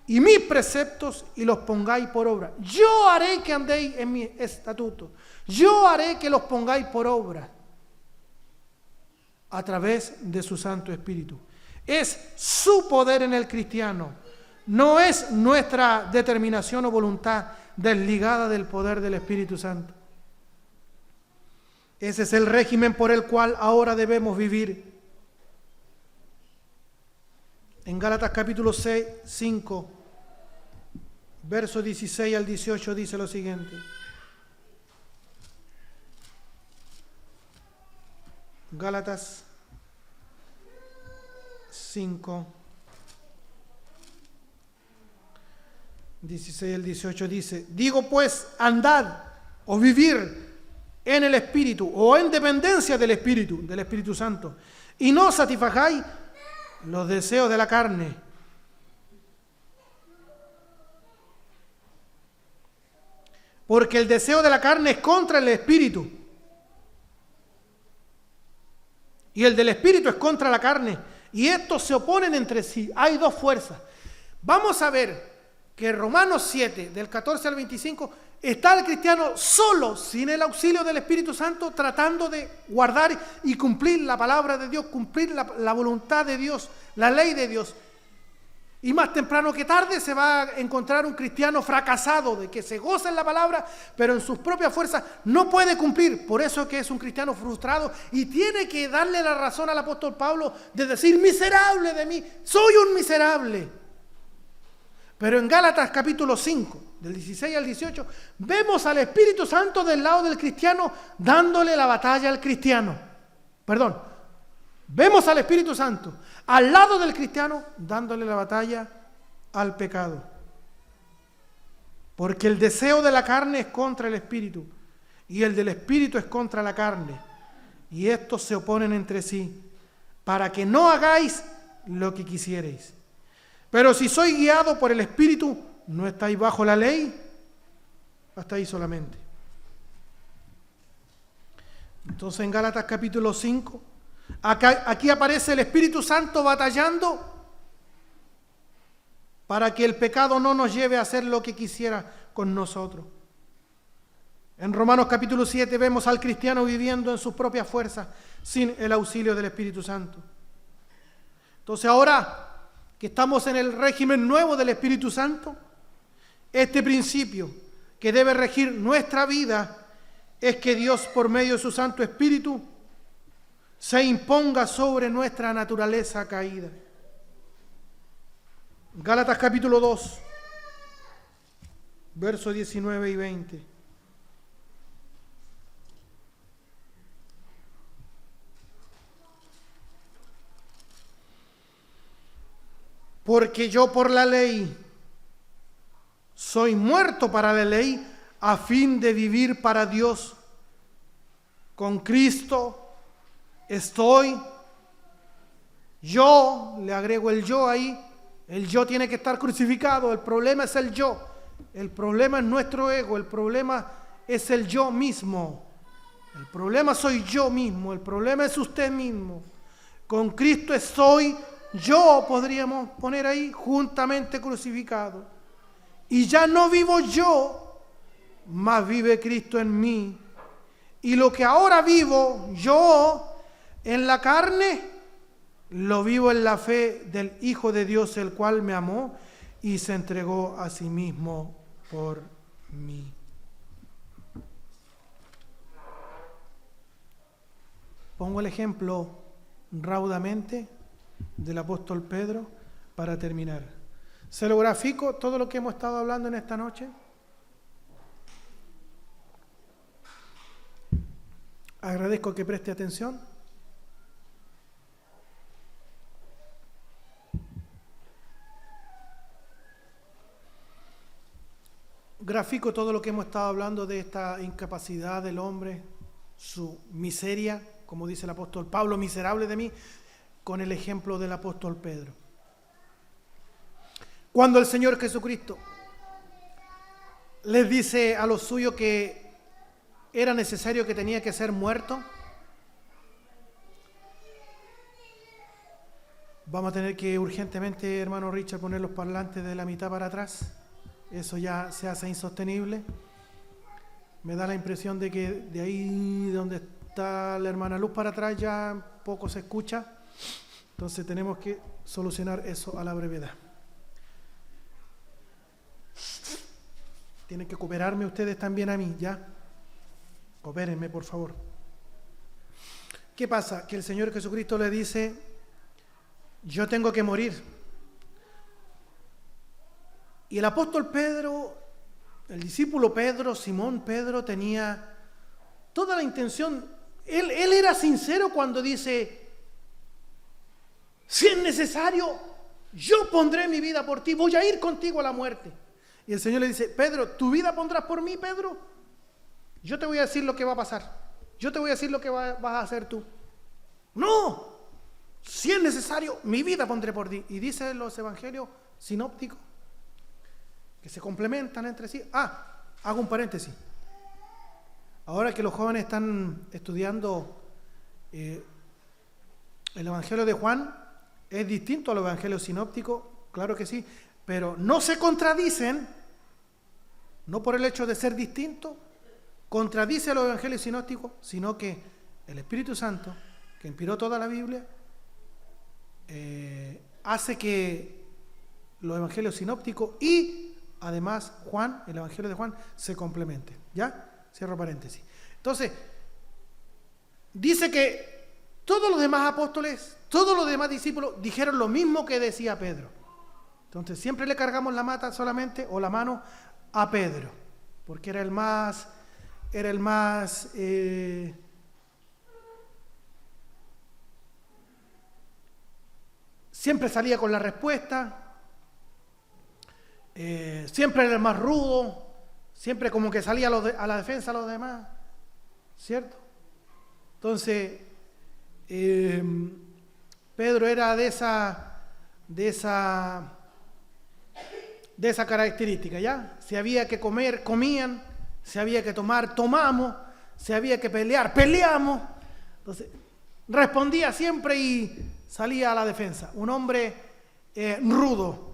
y mis preceptos y los pongáis por obra. Yo haré que andéis en mis estatutos. Yo haré que los pongáis por obra a través de su Santo Espíritu. Es su poder en el cristiano. No es nuestra determinación o voluntad desligada del poder del Espíritu Santo. Ese es el régimen por el cual ahora debemos vivir. En Gálatas capítulo 6, 5, verso 16 al 18 dice lo siguiente. Gálatas 5, 16 al 18 dice: digo pues, andad o vivir en el Espíritu o en dependencia del Espíritu Santo, y no satisfagáis los deseos de la carne. Porque el deseo de la carne es contra el Espíritu, y el del Espíritu es contra la carne, y estos se oponen entre sí. Hay dos fuerzas. Vamos a ver que en Romanos 7, del 14 al 25, está el cristiano solo, sin el auxilio del Espíritu Santo, tratando de guardar y cumplir la palabra de Dios, cumplir la voluntad de Dios, la ley de Dios. Y más temprano que tarde se va a encontrar un cristiano fracasado, de que se goza en la palabra, pero en sus propias fuerzas no puede cumplir. Por eso que es un cristiano frustrado y tiene que darle la razón al apóstol Pablo de decir: miserable de mí, soy un miserable. Pero en Gálatas capítulo 5, del 16 al 18, vemos al Espíritu Santo del lado del cristiano dándole la batalla al cristiano. Vemos al Espíritu Santo al lado del cristiano dándole la batalla al pecado. Porque el deseo de la carne es contra el Espíritu y el del Espíritu es contra la carne. Y estos se oponen entre sí para que no hagáis lo que quisierais. Pero si sois guiado por el Espíritu, no estáis bajo la ley. Hasta ahí solamente. Entonces en Gálatas capítulo 5, aquí aparece el Espíritu Santo batallando para que el pecado no nos lleve a hacer lo que quisiera con nosotros. En Romanos capítulo 7 vemos al cristiano viviendo en sus propias fuerzas sin el auxilio del Espíritu Santo. Entonces ahora que estamos en el régimen nuevo del Espíritu Santo, este principio que debe regir nuestra vida es que Dios, por medio de su Santo Espíritu, se imponga sobre nuestra naturaleza caída. Gálatas capítulo 2, versos 19 y 20. Porque yo por la ley soy muerto para la ley, a fin de vivir para Dios. Con Cristo estoy, yo, le agrego el yo ahí, el yo tiene que estar crucificado. El problema es el yo, el problema es nuestro ego, el problema es el yo mismo, el problema soy yo mismo, el problema es usted mismo. Con Cristo estoy, yo, podríamos poner ahí, juntamente crucificado. Y ya no vivo yo, mas vive Cristo en mí. Y lo que ahora vivo yo en la carne, lo vivo en la fe del Hijo de Dios, el cual me amó y se entregó a sí mismo por mí. Pongo el ejemplo raudamente del apóstol Pedro para terminar. ¿Se lo grafico todo lo que hemos estado hablando en esta noche? Agradezco que preste atención. grafico todo lo que hemos estado hablando de esta incapacidad del hombre, su miseria, como dice el apóstol Pablo, miserable de mí, con el ejemplo del apóstol Pedro. Cuando el Señor Jesucristo les dice a los suyos que era necesario, que tenía que ser muerto, vamos a tener que urgentemente, hermano Richard, poner los parlantes de la mitad para atrás. Eso ya se hace insostenible. Me da la impresión de que de ahí donde está la hermana Luz para atrás ya poco se escucha. Entonces tenemos que solucionar eso a la brevedad. Tienen que cooperarme ustedes también a mí, ¿ya? Coopérenme, por favor. ¿Qué pasa? Que el Señor Jesucristo le dice: yo tengo que morir. Y el apóstol Pedro, el discípulo Pedro, Simón Pedro, tenía toda la intención. Él era sincero cuando dice: si es necesario, yo pondré mi vida por ti, voy a ir contigo a la muerte. Y el Señor le dice: Pedro, ¿tu vida pondrás por mí, Pedro? Yo te voy a decir lo que va a pasar. Yo te voy a decir lo que vas a hacer tú. No, si es necesario, mi vida pondré por ti. Y dice los evangelios sinópticos que se complementan entre sí. Hago un paréntesis. Ahora que los jóvenes están estudiando el evangelio de Juan, es distinto al evangelio sinóptico, claro que sí, pero no se contradicen, no por el hecho de ser distinto, contradice a los evangelios sinópticos, sino que el Espíritu Santo, que inspiró toda la Biblia, hace que los evangelios sinópticos y además Juan, el evangelio de Juan, se complementen. ¿Ya? Cierro paréntesis. Entonces, dice que todos los demás apóstoles, todos los demás discípulos dijeron lo mismo que decía Pedro. Entonces, siempre le cargamos la mata solamente, o la mano, a Pedro, porque era el más siempre salía con la respuesta, siempre era el más rudo, siempre como que salía a la defensa a los demás, ¿cierto? Entonces, Pedro era de esa característica, ¿ya? Si había que comer, comían, si había que tomar, tomamos, si había que pelear, peleamos. Entonces, respondía siempre y salía a la defensa. Un hombre rudo.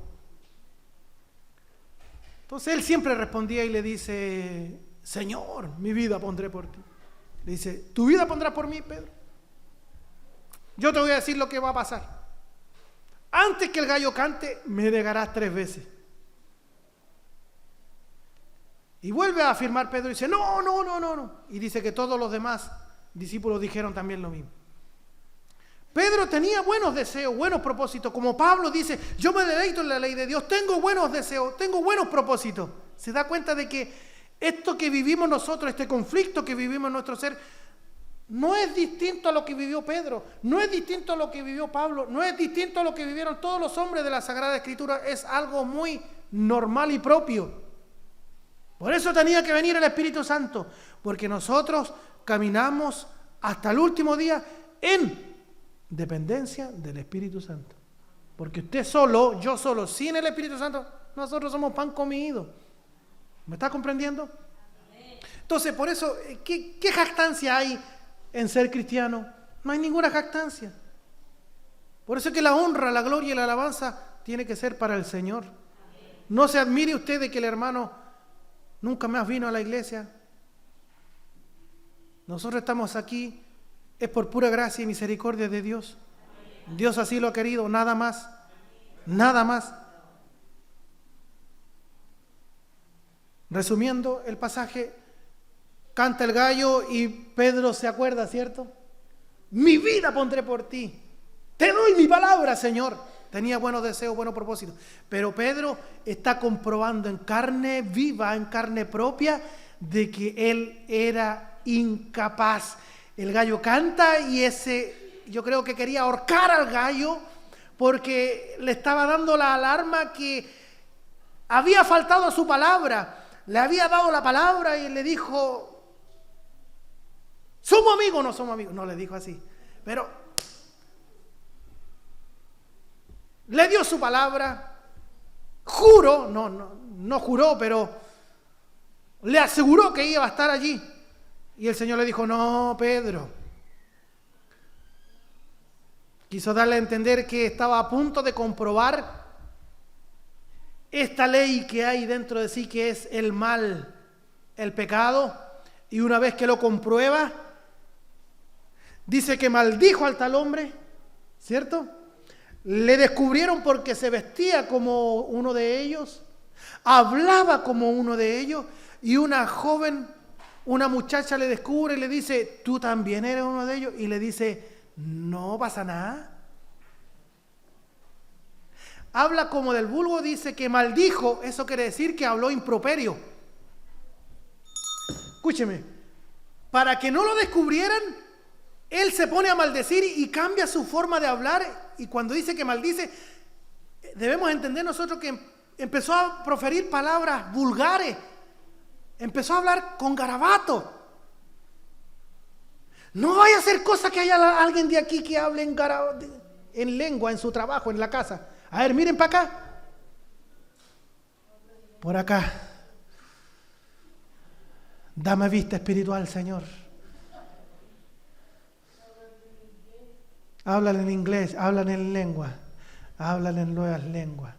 Entonces él siempre respondía y le dice: Señor, mi vida pondré por ti. Le dice: ¿tu vida pondrás por mí, Pedro? Yo te voy a decir lo que va a pasar. Antes que el gallo cante, me negarás 3 veces. Y vuelve a afirmar Pedro y dice: no. Y dice que todos los demás discípulos dijeron también lo mismo. Pedro tenía buenos deseos, buenos propósitos. Como Pablo dice: yo me deleito en la ley de Dios, tengo buenos deseos, tengo buenos propósitos. Se da cuenta de que esto que vivimos nosotros, este conflicto que vivimos en nuestro ser, no es distinto a lo que vivió Pedro, no es distinto a lo que vivió Pablo, no es distinto a lo que vivieron todos los hombres de la Sagrada Escritura. Es algo muy normal y propio. Por eso tenía que venir el Espíritu Santo, porque nosotros caminamos hasta el último día en dependencia del Espíritu Santo. Porque usted solo, yo solo, sin el Espíritu Santo, nosotros somos pan comido. ¿Me está comprendiendo? Entonces, por eso, ¿qué jactancia hay en ser cristiano? No hay ninguna jactancia. Por eso es que la honra, la gloria y la alabanza tiene que ser para el Señor. No se admire usted de que el hermano nunca más vino a la iglesia. Nosotros estamos aquí, es por pura gracia y misericordia de Dios. Dios así lo ha querido, nada más. Nada más. Resumiendo el pasaje, canta el gallo y Pedro se acuerda, ¿cierto? Mi vida pondré por ti. Te doy mi palabra, Señor. Tenía buenos deseos, buenos propósitos. Pero Pedro está comprobando en carne viva, en carne propia, de que él era incapaz. El gallo canta y yo creo que quería ahorcar al gallo porque le estaba dando la alarma que había faltado a su palabra, le había dado la palabra y le dijo, ¿somos amigos o no somos amigos? No le dijo así, pero le dio su palabra, juró, no juró, pero le aseguró que iba a estar allí. Y el Señor le dijo, no, Pedro. Quiso darle a entender que estaba a punto de comprobar esta ley que hay dentro de sí, que es el mal, el pecado. Y una vez que lo comprueba, dice que maldijo al tal hombre, ¿cierto? Le descubrieron porque se vestía como uno de ellos, hablaba como uno de ellos, y una joven, una muchacha le descubre y le dice, ¿tú también eres uno de ellos? Y le dice, no pasa nada. Habla como del vulgo, dice que maldijo, eso quiere decir que habló improperio. Escúcheme, para que no lo descubrieran, él se pone a maldecir y cambia su forma de hablar, y cuando dice que maldice, debemos entender nosotros que empezó a proferir palabras vulgares, empezó a hablar con garabato. No vaya a hacer cosa que haya alguien de aquí que hable en lengua, en su trabajo, en la casa. A ver, miren para acá. Por acá. Dame vista espiritual, Señor. Hablan en inglés, hablan en lengua, hablan en nuevas lenguas.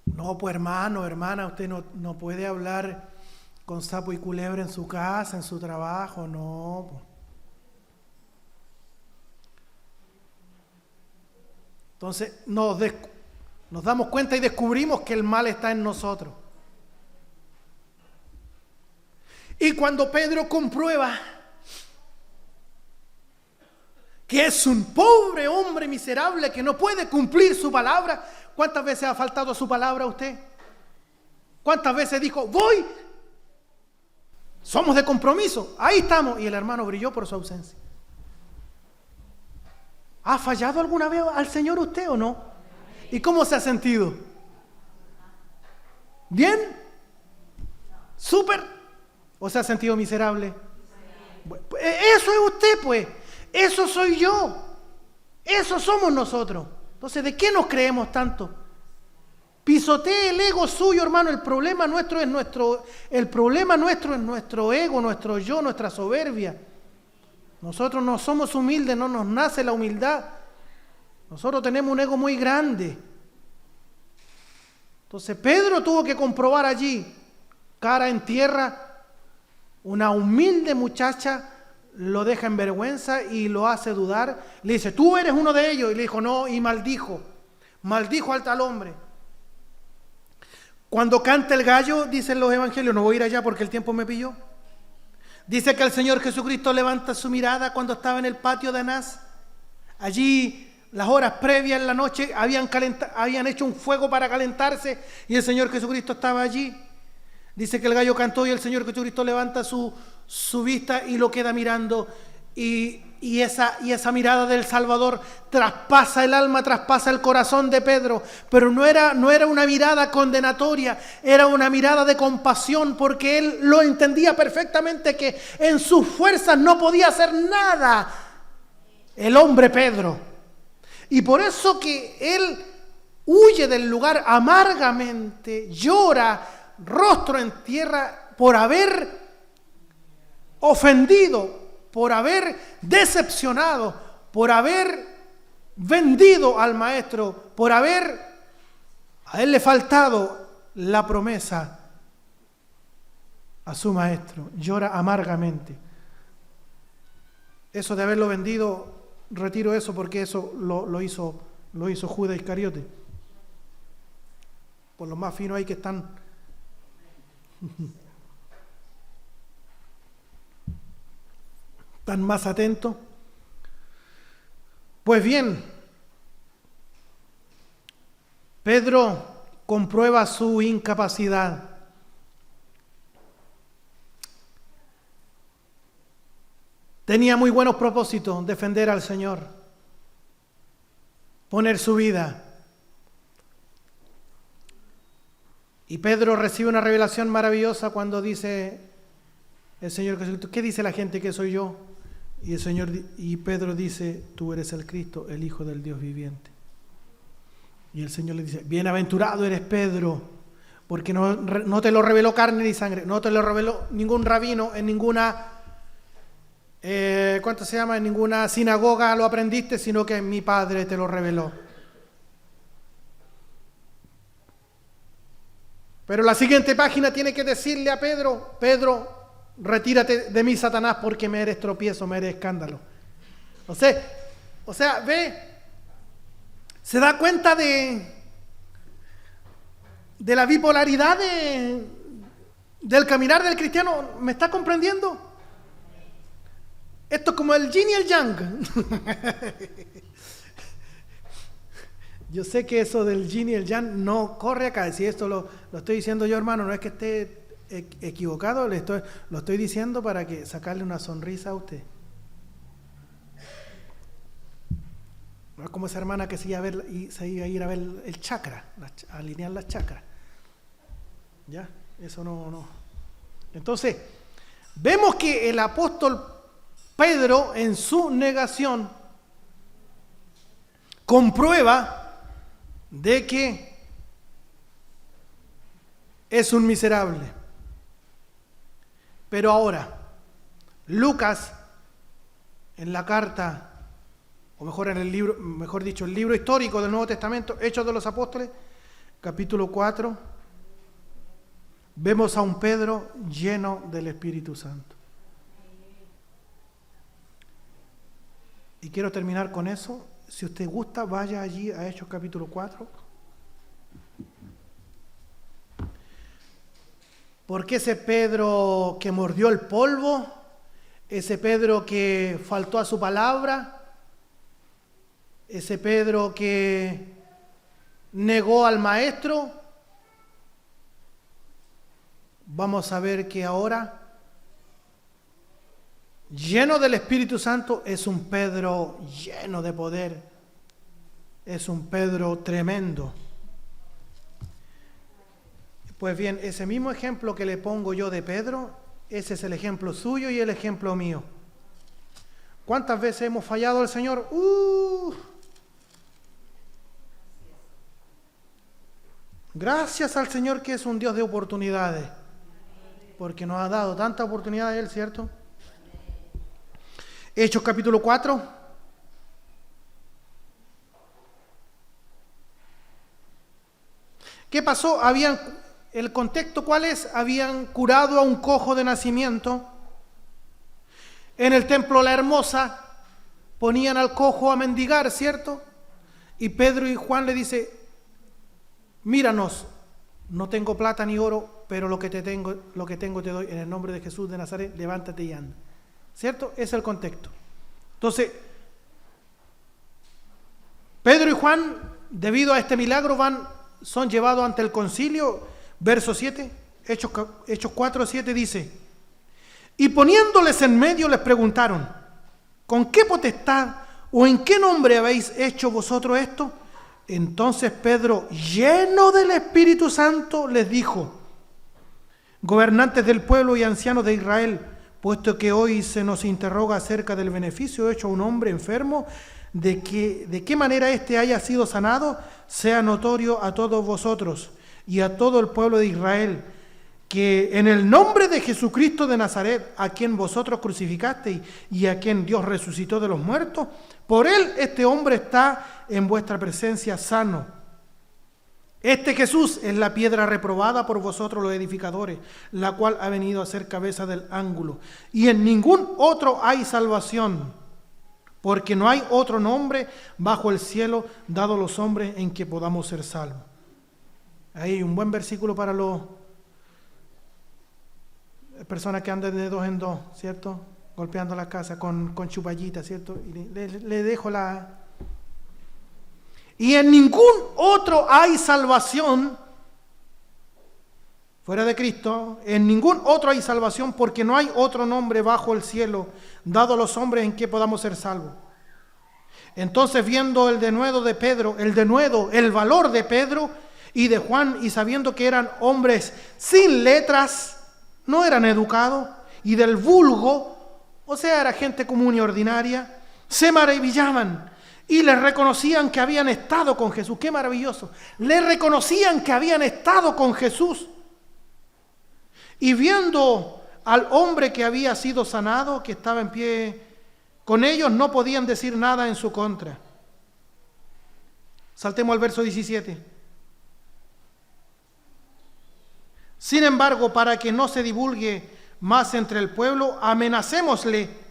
No, pues hermano, hermana, usted no puede hablar con sapo y culebra en su casa, en su trabajo, no. Entonces nos damos cuenta y descubrimos que el mal está en nosotros. Y cuando Pedro comprueba que es un pobre hombre miserable que no puede cumplir su palabra, ¿cuántas veces ha faltado su palabra a usted? ¿Cuántas veces dijo, voy? Somos de compromiso, ahí estamos. Y el hermano brilló por su ausencia. ¿Ha fallado alguna vez al Señor usted o no? ¿Y cómo se ha sentido? ¿Bien? ¿Súper? ¿O se ha sentido miserable? Eso es usted, pues. Eso soy yo. Eso somos nosotros. Entonces, ¿de qué nos creemos tanto? Pisotee el ego suyo, hermano. El problema nuestro es nuestro ego, nuestro yo, nuestra soberbia. Nosotros no somos humildes, no nos nace la humildad. Nosotros tenemos un ego muy grande. Entonces, Pedro tuvo que comprobar allí, cara en tierra. Una humilde muchacha lo deja en vergüenza y lo hace dudar. Le dice, tú eres uno de ellos. Y le dijo, no, y maldijo al tal hombre. Cuando canta el gallo, dicen los evangelios, no voy a ir allá porque el tiempo me pilló. Dice que el Señor Jesucristo levanta su mirada cuando estaba en el patio de Anás. Allí, las horas previas en la noche, habían hecho un fuego para calentarse y el Señor Jesucristo estaba allí. Dice que el gallo cantó y el Señor Jesucristo levanta su vista y lo queda mirando. Y esa mirada del Salvador traspasa el alma, traspasa el corazón de Pedro. Pero no era una mirada condenatoria, era una mirada de compasión, porque él lo entendía perfectamente que en sus fuerzas no podía hacer nada el hombre Pedro. Y por eso que él huye del lugar amargamente, llora, rostro en tierra, por haber ofendido, por haber decepcionado, por haber vendido al maestro, por haberle faltado la promesa a su maestro. Llora amargamente. Eso de haberlo vendido, retiro eso porque eso lo hizo Judas Iscariote. Por los más finos ahí que están más atentos. Pues bien, Pedro comprueba su incapacidad. Tenía muy buenos propósitos, defender al Señor. poner su vida. Y Pedro recibe una revelación maravillosa cuando dice el Señor Jesucristo, ¿qué dice la gente que soy yo? Y Pedro dice, tú eres el Cristo, el Hijo del Dios viviente. Y el Señor le dice, bienaventurado eres Pedro, porque no te lo reveló carne ni sangre, no te lo reveló ningún rabino en ninguna, en ninguna sinagoga lo aprendiste, sino que mi Padre te lo reveló. Pero la siguiente página tiene que decirle a Pedro, Pedro, retírate de mí, Satanás, porque me eres tropiezo, me eres escándalo. O sea, ve, se da cuenta de la bipolaridad del caminar del cristiano. ¿Me está comprendiendo? Esto es como el yin y el yang. Yo sé que eso del yin y el yang no corre acá. Si esto lo estoy diciendo yo, hermano, no es que esté equivocado, lo estoy diciendo para que sacarle una sonrisa a usted. No es como esa hermana que se iba a ir a ver el chakra, a alinear las chakras. ¿Ya? Eso no. Entonces, vemos que el apóstol Pedro, en su negación, comprueba de que es un miserable. Pero ahora, Lucas, en la carta, o mejor en el libro, mejor dicho, el libro histórico del Nuevo Testamento, Hechos de los Apóstoles, capítulo 4, vemos a un Pedro lleno del Espíritu Santo. Y quiero terminar con eso. Si usted gusta, vaya allí a Hechos capítulo 4. Porque ese Pedro que mordió el polvo, ese Pedro que faltó a su palabra, ese Pedro que negó al maestro, vamos a ver que ahora, lleno del Espíritu Santo, es un Pedro lleno de poder, es un Pedro tremendo. Pues bien, ese mismo ejemplo que le pongo yo de Pedro, ese es el ejemplo suyo y el ejemplo mío. ¿Cuántas veces hemos fallado al Señor? Gracias al Señor que es un Dios de oportunidades, porque nos ha dado tanta oportunidad a Él, ¿cierto? Hechos capítulo 4. ¿Qué pasó? El contexto, ¿cuál es? Habían curado a un cojo de nacimiento. En el templo La Hermosa ponían al cojo a mendigar, ¿cierto? Y Pedro y Juan le dice, míranos, no tengo plata ni oro, pero lo que tengo te doy, en el nombre de Jesús de Nazaret, levántate y anda. ¿Cierto? Ese es el contexto. Entonces, Pedro y Juan, debido a este milagro, son llevados ante el concilio. Verso 7, Hechos 4:7 dice, y poniéndoles en medio les preguntaron, ¿con qué potestad o en qué nombre habéis hecho vosotros esto? Entonces Pedro, lleno del Espíritu Santo, les dijo, gobernantes del pueblo y ancianos de Israel, puesto que hoy se nos interroga acerca del beneficio hecho a un hombre enfermo, de qué manera éste haya sido sanado, sea notorio a todos vosotros y a todo el pueblo de Israel, que en el nombre de Jesucristo de Nazaret, a quien vosotros crucificasteis y a quien Dios resucitó de los muertos, por él este hombre está en vuestra presencia sano. Este Jesús es la piedra reprobada por vosotros los edificadores, la cual ha venido a ser cabeza del ángulo. Y en ningún otro hay salvación, porque no hay otro nombre bajo el cielo dado a los hombres en que podamos ser salvos. Ahí un buen versículo para las personas que andan de dos en dos, ¿cierto? Golpeando la casa con chupallitas, ¿cierto? Y le dejo la... Y en ningún otro hay salvación fuera de Cristo, en ningún otro hay salvación, porque no hay otro nombre bajo el cielo dado a los hombres en que podamos ser salvos. Entonces, viendo el denuedo de Pedro, el valor de Pedro y de Juan, y sabiendo que eran hombres sin letras, no eran educados, y del vulgo, o sea, era gente común y ordinaria, se maravillaban y les reconocían que habían estado con Jesús. ¡Qué maravilloso! Les reconocían que habían estado con Jesús. Y viendo al hombre que había sido sanado, que estaba en pie con ellos, no podían decir nada en su contra. Saltemos al verso 17. Sin embargo, para que no se divulgue más entre el pueblo, amenacémosle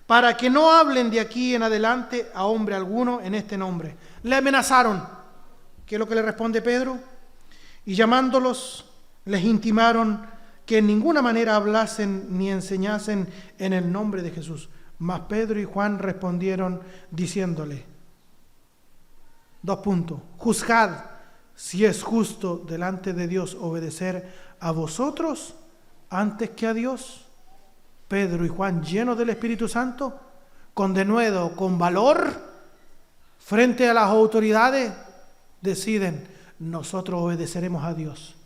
para que no hablen de aquí en adelante a hombre alguno en este nombre. Le amenazaron. ¿Qué es lo que le responde Pedro? Y llamándolos, les intimaron que en ninguna manera hablasen ni enseñasen en el nombre de Jesús. Mas Pedro y Juan respondieron diciéndole, 2 puntos, juzgad si es justo delante de Dios obedecer a vosotros antes que a Dios. Pedro y Juan, llenos del Espíritu Santo, con denuedo, con valor, frente a las autoridades, deciden, nosotros obedeceremos a Dios.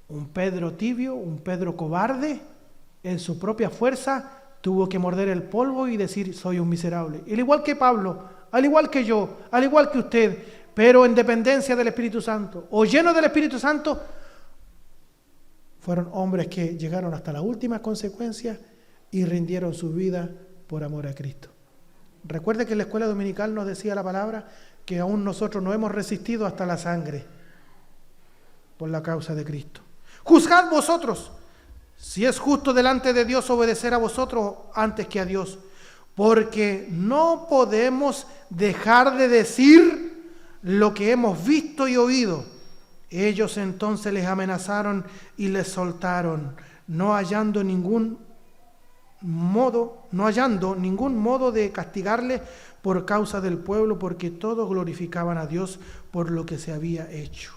Un Pedro tibio, un Pedro cobarde, en su propia fuerza, tuvo que morder el polvo y decir, soy un miserable. Al igual que Pablo, al igual que yo, al igual que usted, pero en dependencia del Espíritu Santo, o llenos del Espíritu Santo, fueron hombres que llegaron hasta las últimas consecuencias y rindieron su vida por amor a Cristo. Recuerde que en la escuela dominical nos decía la palabra que aún nosotros no hemos resistido hasta la sangre por la causa de Cristo. Juzgad vosotros si es justo delante de Dios obedecer a vosotros antes que a Dios, porque no podemos dejar de decir lo que hemos visto y oído. Ellos entonces les amenazaron y les soltaron, no hallando ningún modo de castigarles por causa del pueblo, porque todos glorificaban a Dios por lo que se había hecho,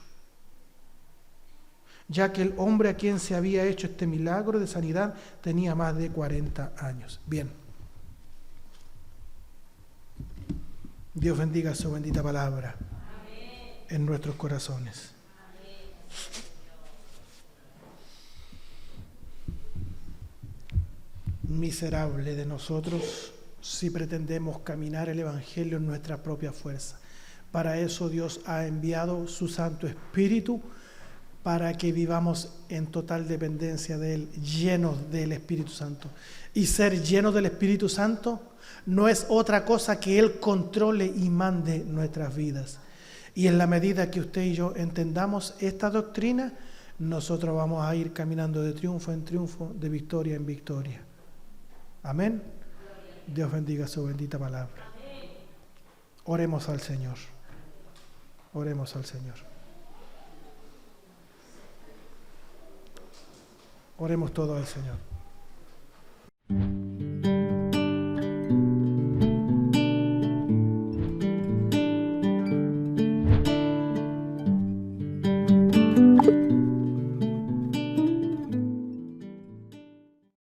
ya que el hombre a quien se había hecho este milagro de sanidad tenía más de 40 años. Bien. Dios bendiga su bendita palabra. Amén. En nuestros corazones. Miserable de nosotros si pretendemos caminar el Evangelio en nuestra propia fuerza. Para eso Dios ha enviado su Santo Espíritu, para que vivamos en total dependencia de Él, llenos del Espíritu Santo. Y ser llenos del Espíritu Santo no es otra cosa que Él controle y mande nuestras vidas. Y en la medida que usted y yo entendamos esta doctrina, nosotros vamos a ir caminando de triunfo en triunfo, de victoria en victoria. Amén. Dios bendiga su bendita palabra. Oremos al Señor. Oremos al Señor. Oremos todos al Señor.